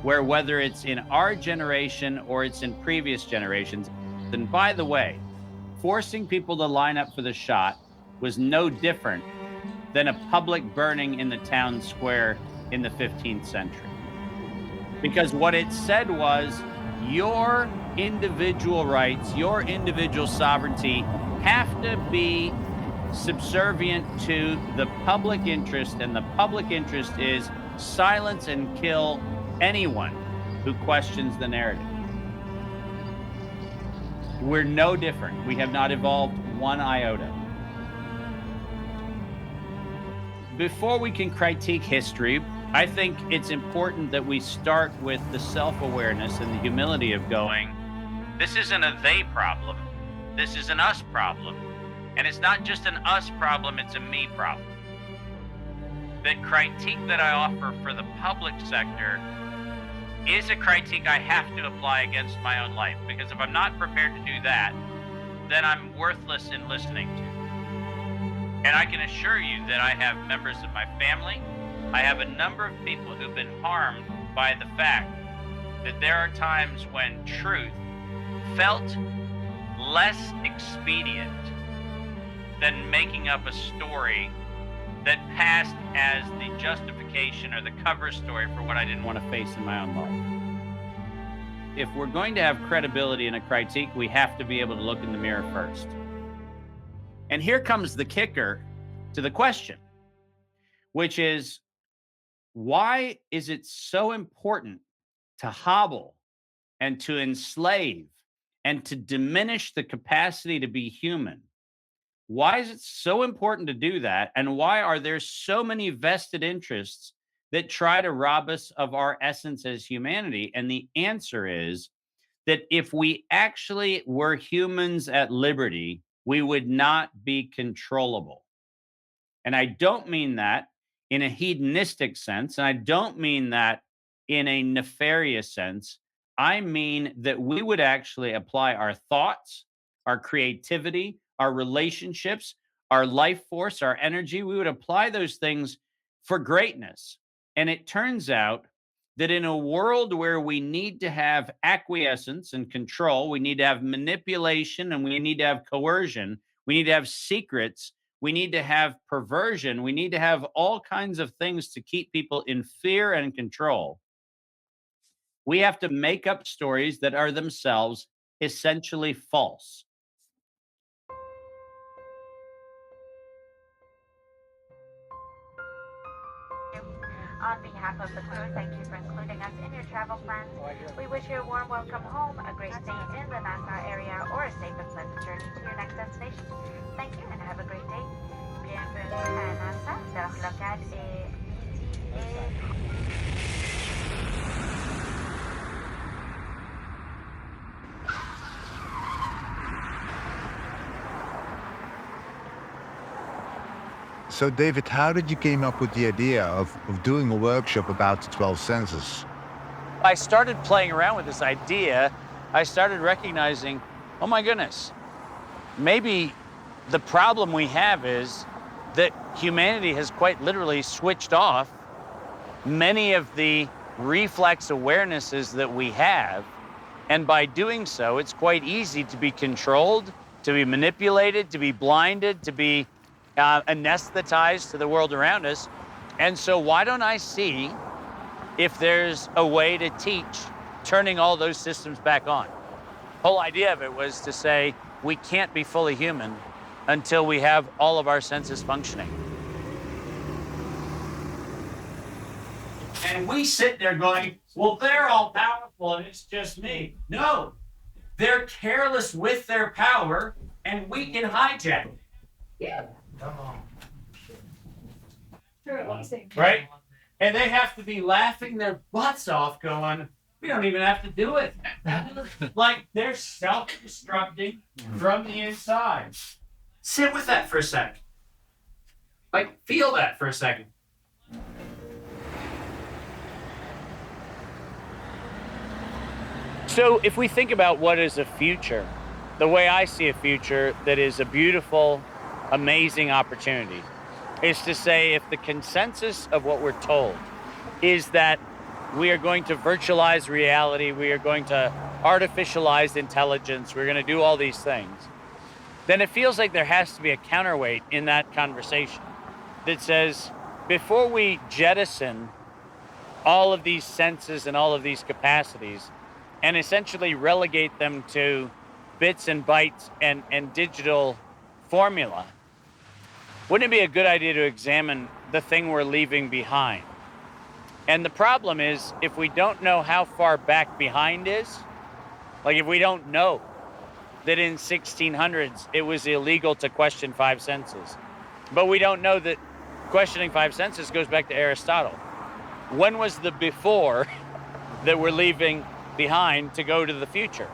where whether it's in our generation or it's in previous generations, and by the way, forcing people to line up for the shot was no different than a public burning in the town square in the 15th century. Because what it said was, your individual rights, your individual sovereignty have to be subservient to the public interest, and the public interest is silence and kill anyone who questions the narrative. We're no different. We have not evolved one iota. Before we can critique history, I think it's important that we start with the self-awareness and the humility of going, this isn't a they problem, this is an us problem. And it's not just an us problem, it's a me problem. The critique that I offer for the public sector is a critique I have to apply against my own life, because if I'm not prepared to do that, then I'm worthless in listening to. And I can assure you that I have members of my family, I have a number of people who've been harmed by the fact that there are times when truth felt less expedient than making up a story that passed as the justification or the cover story for what I didn't want to face in my own life. If we're going to have credibility in a critique, we have to be able to look in the mirror first. And here comes the kicker to the question, which is, why is it so important to hobble and to enslave and to diminish the capacity to be human? Why is it so important to do that? And why are there so many vested interests that try to rob us of our essence as humanity? And the answer is that if we actually were humans at liberty, we would not be controllable. And I don't mean that in a hedonistic sense, and I don't mean that in a nefarious sense. I mean that we would actually apply our thoughts, our creativity, our relationships, our life force, our energy. We would apply those things for greatness. And it turns out that in a world where we need to have acquiescence and control, we need to have manipulation and we need to have coercion, we need to have secrets, we need to have perversion, we need to have all kinds of things to keep people in fear and control. We have to make up stories that are themselves essentially false. On behalf of the crew, thank you for including us in your travel plans. We wish you a warm welcome home, a great stay in the Nassau area, or a safe and pleasant journey to your next destination. Thank you and have a great day. Bienvenue à Nassau, gare locale est So, David, how did you came up with the idea of doing a workshop about the 12 senses? I started playing around with this idea. I started recognizing, oh my goodness, maybe the problem we have is that humanity has quite literally switched off many of the reflex awarenesses that we have. And by doing so, it's quite easy to be controlled, to be manipulated, to be blinded, to be anesthetized to the world around us. And so why don't I see if there's a way to teach turning all those systems back on? Whole idea of it was to say we can't be fully human until we have all of our senses functioning. And we sit there going, well, they're all powerful and it's just me. No, they're careless with their power and we can hijack it. Yeah. Right? And they have to be laughing their butts off going, we don't even have to do it. Like they're self-destructing from the inside. Sit with that for a second. Like feel that for a second. So if we think about what is a future, the way I see a future that is a beautiful, amazing opportunity is to say if the consensus of what we're told is that we are going to virtualize reality, we are going to artificialize intelligence, we're going to do all these things, then it feels like there has to be a counterweight in that conversation that says before we jettison all of these senses and all of these capacities and essentially relegate them to bits and bytes and digital formula, wouldn't it be a good idea to examine the thing we're leaving behind? And the problem is, if we don't know how far back behind is, like if we don't know that in 1600s it was illegal to question five senses, but we don't know that questioning five senses goes back to Aristotle. When was the before that we're leaving behind to go to the future?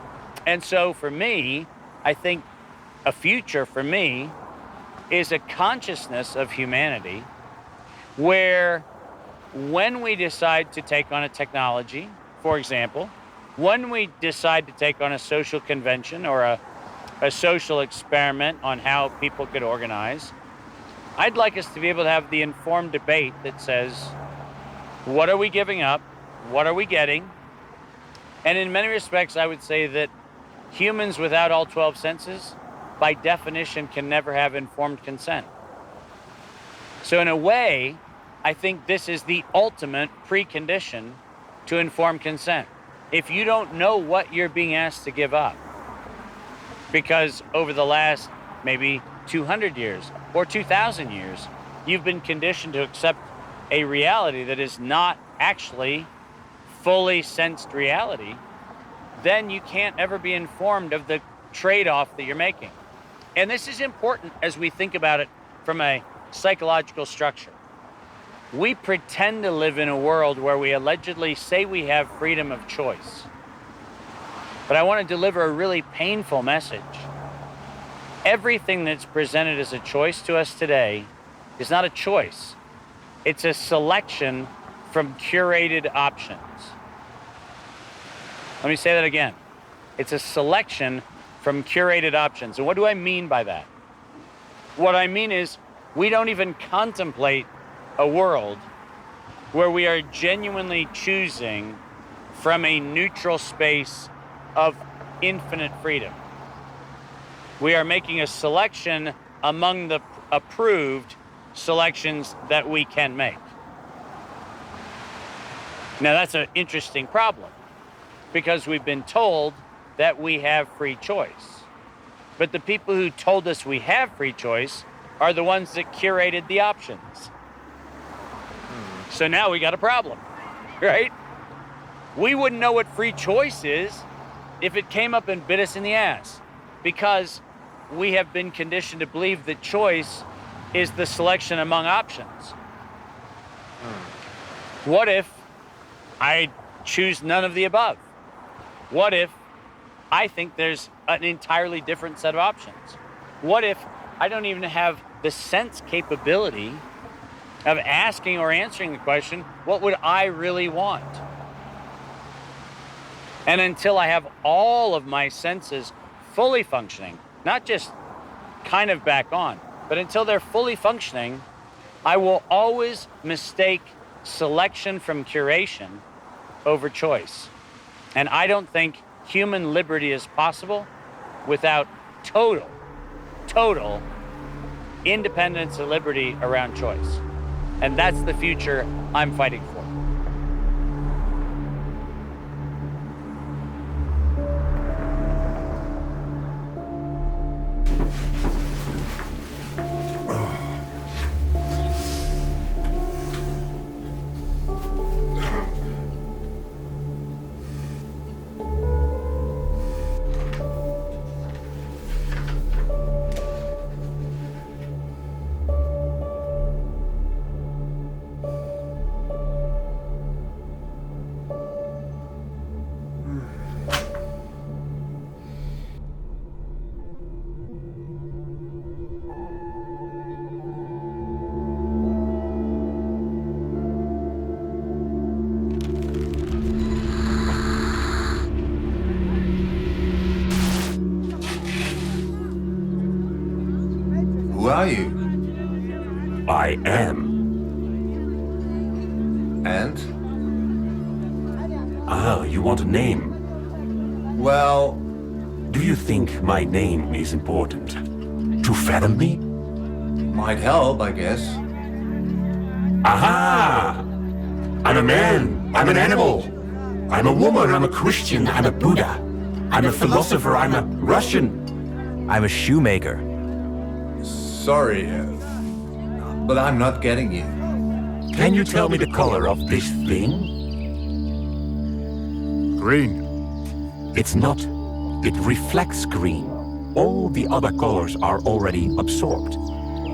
And so for me, I think a future for me is a consciousness of humanity where when we decide to take on a technology, for example, when we decide to take on a social convention or a social experiment on how people could organize, I'd like us to be able to have the informed debate that says, what are we giving up? What are we getting? And in many respects, I would say that humans without all 12 senses, by definition, can never have informed consent. So in a way, I think this is the ultimate precondition to informed consent. If you don't know what you're being asked to give up, because over the last maybe 200 years or 2,000 years, you've been conditioned to accept a reality that is not actually fully sensed reality, then you can't ever be informed of the trade-off that you're making. And this is important as we think about it from a psychological structure. We pretend to live in a world where we allegedly say we have freedom of choice. But I want to deliver a really painful message. Everything that's presented as a choice to us today is not a choice. It's a selection from curated options. Let me say that again. It's a selection from curated options. And what do I mean by that? What I mean is we don't even contemplate a world where we are genuinely choosing from a neutral space of infinite freedom. We are making a selection among the approved selections that we can make. Now that's an interesting problem because we've been told that we have free choice. But the people who told us we have free choice are the ones that curated the options. So now we got a problem, right? We wouldn't know what free choice is if it came up and bit us in the ass, because we have been conditioned to believe that choice is the selection among options. What if I choose none of the above? What if I think there's an entirely different set of options? What if I don't even have the sense capability of asking or answering the question, what would I really want? And until I have all of my senses fully functioning, not just kind of back on, but until they're fully functioning, I will always mistake selection from curation over choice. And I don't think human liberty is possible without total independence and liberty around choice. And that's the future I'm fighting for. Who are you? I am. And? Ah, you want a name? Well, do you think my name is important? To fathom me? Might help, I guess. Aha! I'm a man. I'm an animal. I'm a woman. I'm a Christian. I'm a Buddha. I'm a philosopher. I'm a Russian. I'm a shoemaker. Sorry, but I'm not getting you. Can you tell me the color of this thing? Green. It's not. It reflects green. All the other colors are already absorbed.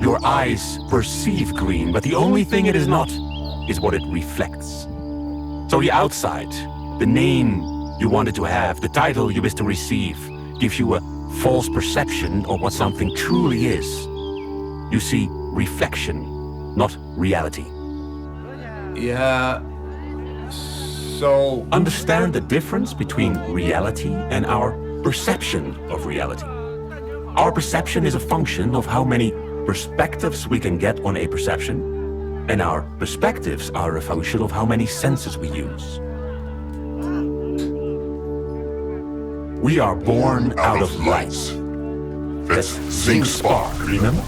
Your eyes perceive green, but the only thing it is not is what it reflects. So the outside, the name you wanted to have, the title you wish to receive, gives you a false perception of what something truly is. You see reflection, not reality. Yeah, so... Understand the difference between reality and our perception of reality. Our perception is a function of how many perspectives we can get on a perception, and our perspectives are a function of how many senses we use. We are born out of light. That's zinc spark, remember?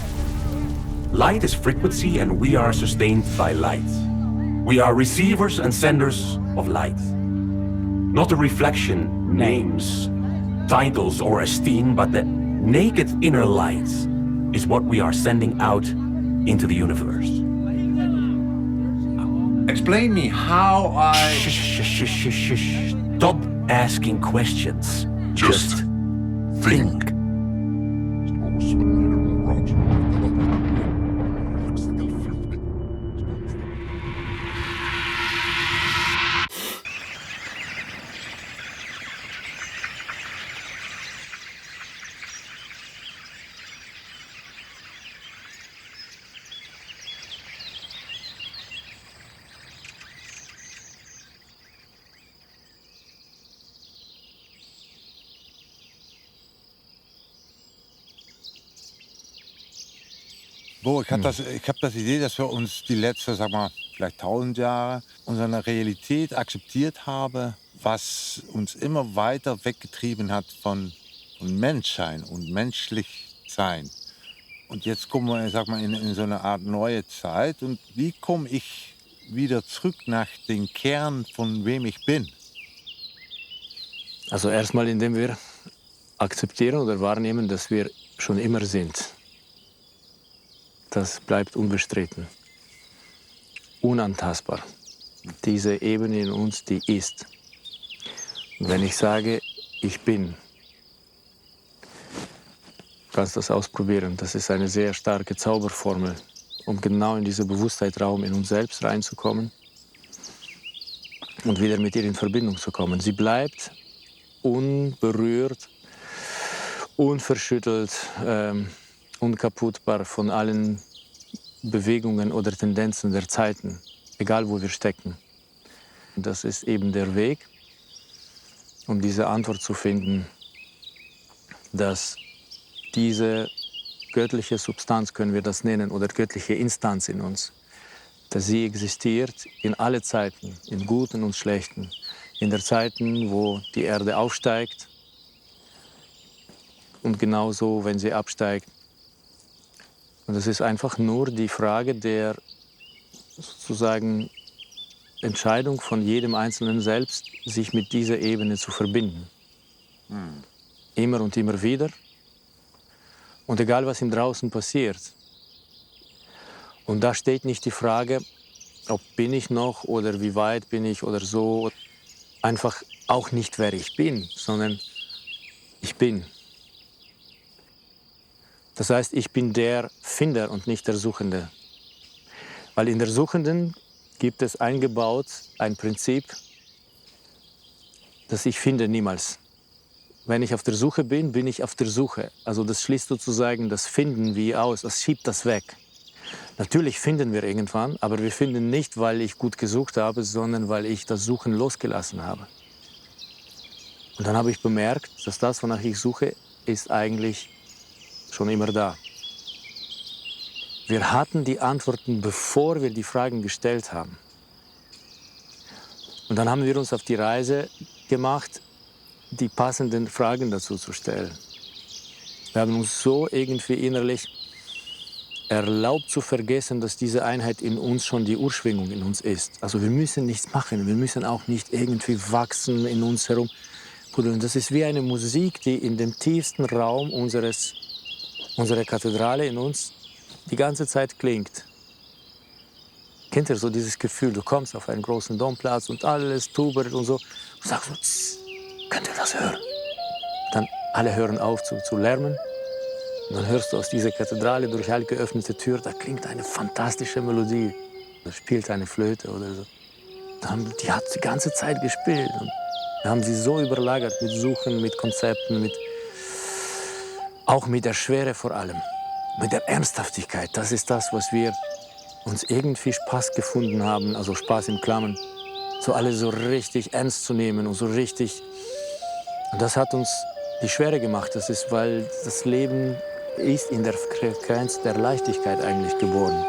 Light is frequency and we are sustained by light. We are receivers and senders of light. Not a reflection, names, titles or esteem, but the naked inner light is what we are sending out into the universe. Explain me how I... Shh. Stop asking questions. Just think. Bo, ich habe das Idee, dass wir uns die letzten, sag mal, vielleicht 1000 Jahre unsere Realität akzeptiert haben, was uns immer weiter weggetrieben hat von Menschsein und Menschlichsein. Und jetzt kommen wir, sag mal, in so eine Art neue Zeit. Und wie komme ich wieder zurück nach dem Kern, von wem ich bin? Also erstmal, indem wir akzeptieren oder wahrnehmen, dass wir schon immer sind. Das bleibt unbestritten, unantastbar. Diese Ebene in uns, die ist. Und wenn ich sage, ich bin, kannst du das ausprobieren. Das ist eine sehr starke Zauberformel, um genau in diesen Bewusstheitsraum in uns selbst reinzukommen und wieder mit ihr in Verbindung zu kommen. Sie bleibt unberührt, unverschüttelt, unkaputtbar von allen Bewegungen oder Tendenzen der Zeiten, egal wo wir stecken. Das ist eben der Weg, um diese Antwort zu finden, dass diese göttliche Substanz, können wir das nennen, oder göttliche Instanz in uns, dass sie existiert in alle Zeiten, in guten und schlechten, in der Zeiten, wo die Erde aufsteigt und genauso, wenn sie absteigt. Und es ist einfach nur die Frage der sozusagen Entscheidung von jedem Einzelnen selbst, sich mit dieser Ebene zu verbinden. Immer und immer wieder. Und egal, was im Draußen passiert. Und da steht nicht die Frage, ob bin ich noch oder wie weit bin ich oder so. Einfach auch nicht, wer ich bin, sondern ich bin. Das heißt, ich bin der Finder und nicht der Suchende. Weil in der Suchenden gibt es eingebaut ein Prinzip, das ich finde niemals. Wenn ich auf der Suche bin, bin ich auf der Suche. Also das schließt sozusagen das Finden wie aus, das schiebt das weg. Natürlich finden wir irgendwann, aber wir finden nicht, weil ich gut gesucht habe, sondern weil ich das Suchen losgelassen habe. Und dann habe ich bemerkt, dass das, wonach ich suche, ist eigentlich schon immer da. Wir hatten die Antworten, bevor wir die Fragen gestellt haben. Und dann haben wir uns auf die Reise gemacht, die passenden Fragen dazu zu stellen. Wir haben uns so irgendwie innerlich erlaubt zu vergessen, dass diese Einheit in uns schon die Urschwingung in uns ist. Also wir müssen nichts machen, wir müssen auch nicht irgendwie wachsen in uns herum. Das ist wie eine Musik, die in dem tiefsten Raum unserer Kathedrale in uns die ganze Zeit klingt. Kennt ihr so dieses Gefühl, du kommst auf einen großen Domplatz und alles tubert und so. Und sagst so, könnt ihr das hören? Dann alle hören auf zu lärmen. Und dann hörst du aus dieser Kathedrale durch eine geöffnete Tür, da klingt eine fantastische Melodie. Da spielt eine Flöte oder so. Die hat die ganze Zeit gespielt. Und wir haben sie so überlagert mit Suchen, mit Konzepten, auch mit der Schwere vor allem, mit der Ernsthaftigkeit. Das ist das, was wir uns irgendwie Spaß gefunden haben, also Spaß in Klammern, so alle so richtig ernst zu nehmen und so richtig. Und das hat uns die Schwere gemacht. Das ist, weil das Leben ist in der Frequenz der Leichtigkeit eigentlich geboren.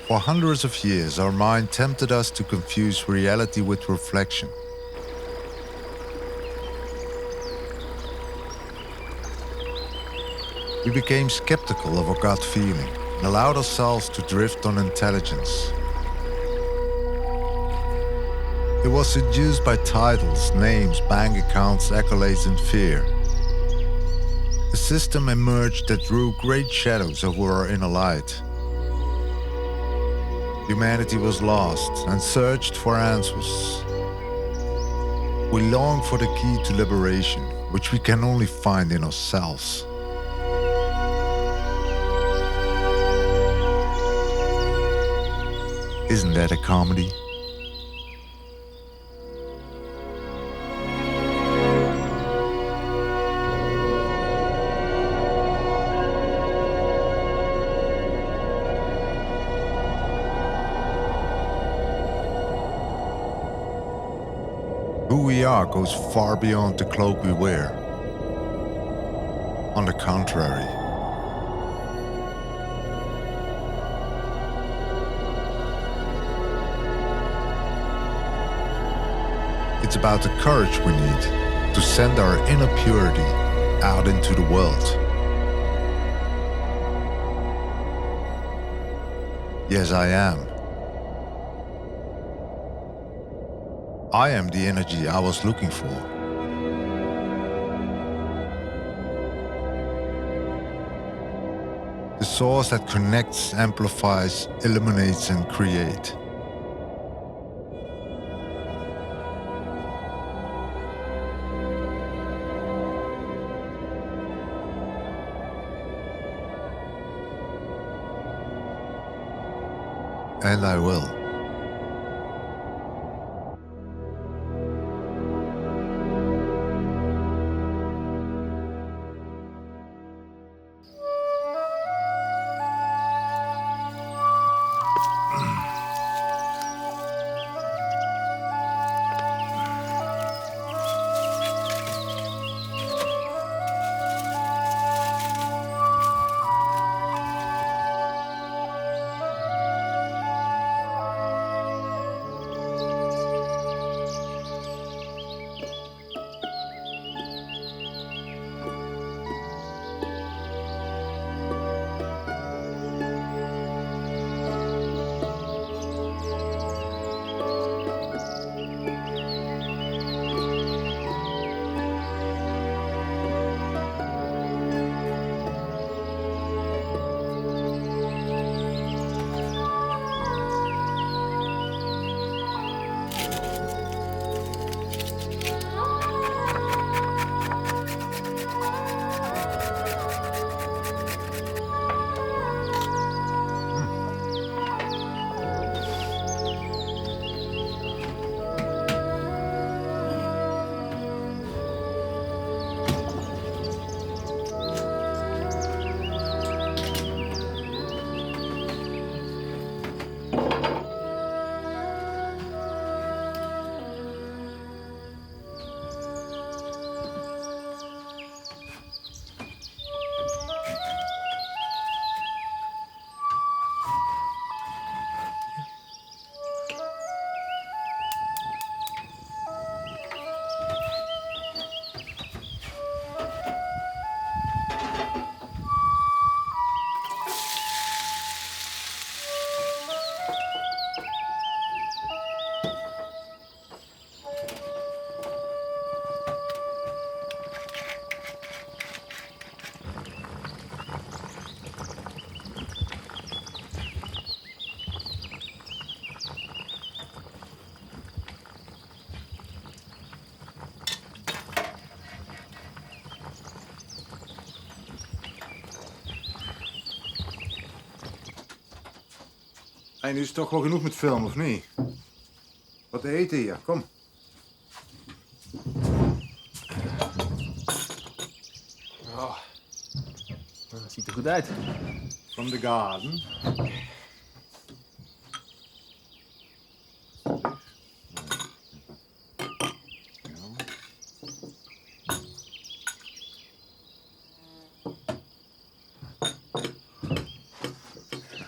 For hundreds of years, our mind tempted us to confuse reality with reflection. We became skeptical of our gut feeling and allowed ourselves to drift on intelligence. It was seduced by titles, names, bank accounts, accolades, and fear. A system emerged that drew great shadows over our inner light. Humanity was lost and searched for answers. We longed for the key to liberation, which we can only find in ourselves. Isn't that a comedy? Who we are goes far beyond the cloak we wear. On the contrary, it's about the courage we need to send our inner purity out into the world. Yes, I am. I am the energy I was looking for. The source that connects, amplifies, illuminates, and creates. And I will. Hey, nu is het toch wel genoeg met film, of niet? Wat eten hier, kom. Oh, dat ziet er goed uit. From the garden.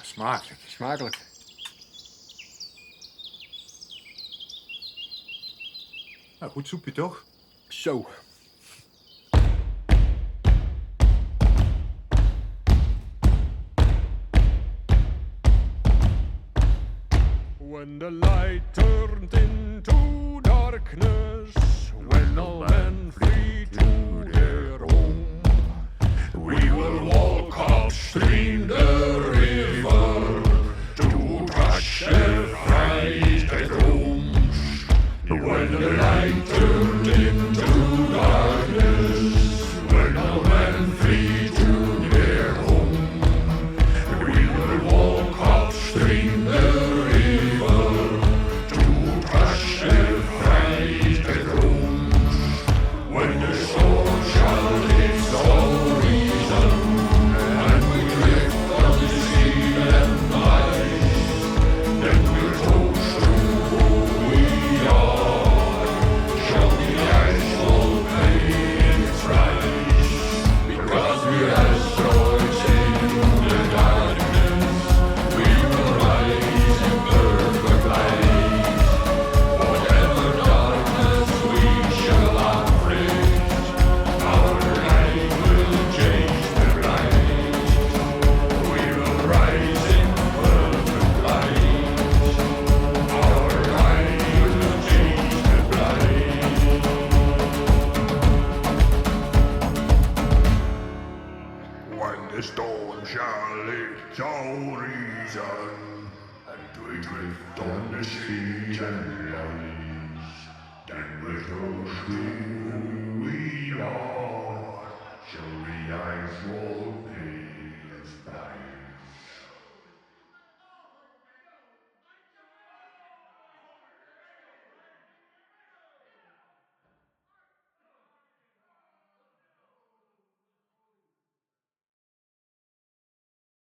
Smakelijk. Smakelijk. Ja, goed soepje toch? Zo. When the light turned into darkness, when all men flee to their home, we will walk upstream the river to crush their frightened homes. When the light turned into darkness, when all men flee to their home, we will walk upstream the river to crush their frightened homes. When the storm shall its all reason, and we drift on the sea and ice, then we'll toast to who we are. Shall the ice all pay its price? Because we're asteroids in the darkness, we will rise in perfect light. Whatever darkness we shall afflict, our light will change the blight. We will rise in perfect light. Our light will change the blight. When the storm shall its all reason, and we drift on the sea and ice, then we'll toast to who we are. Shall the ice wall pay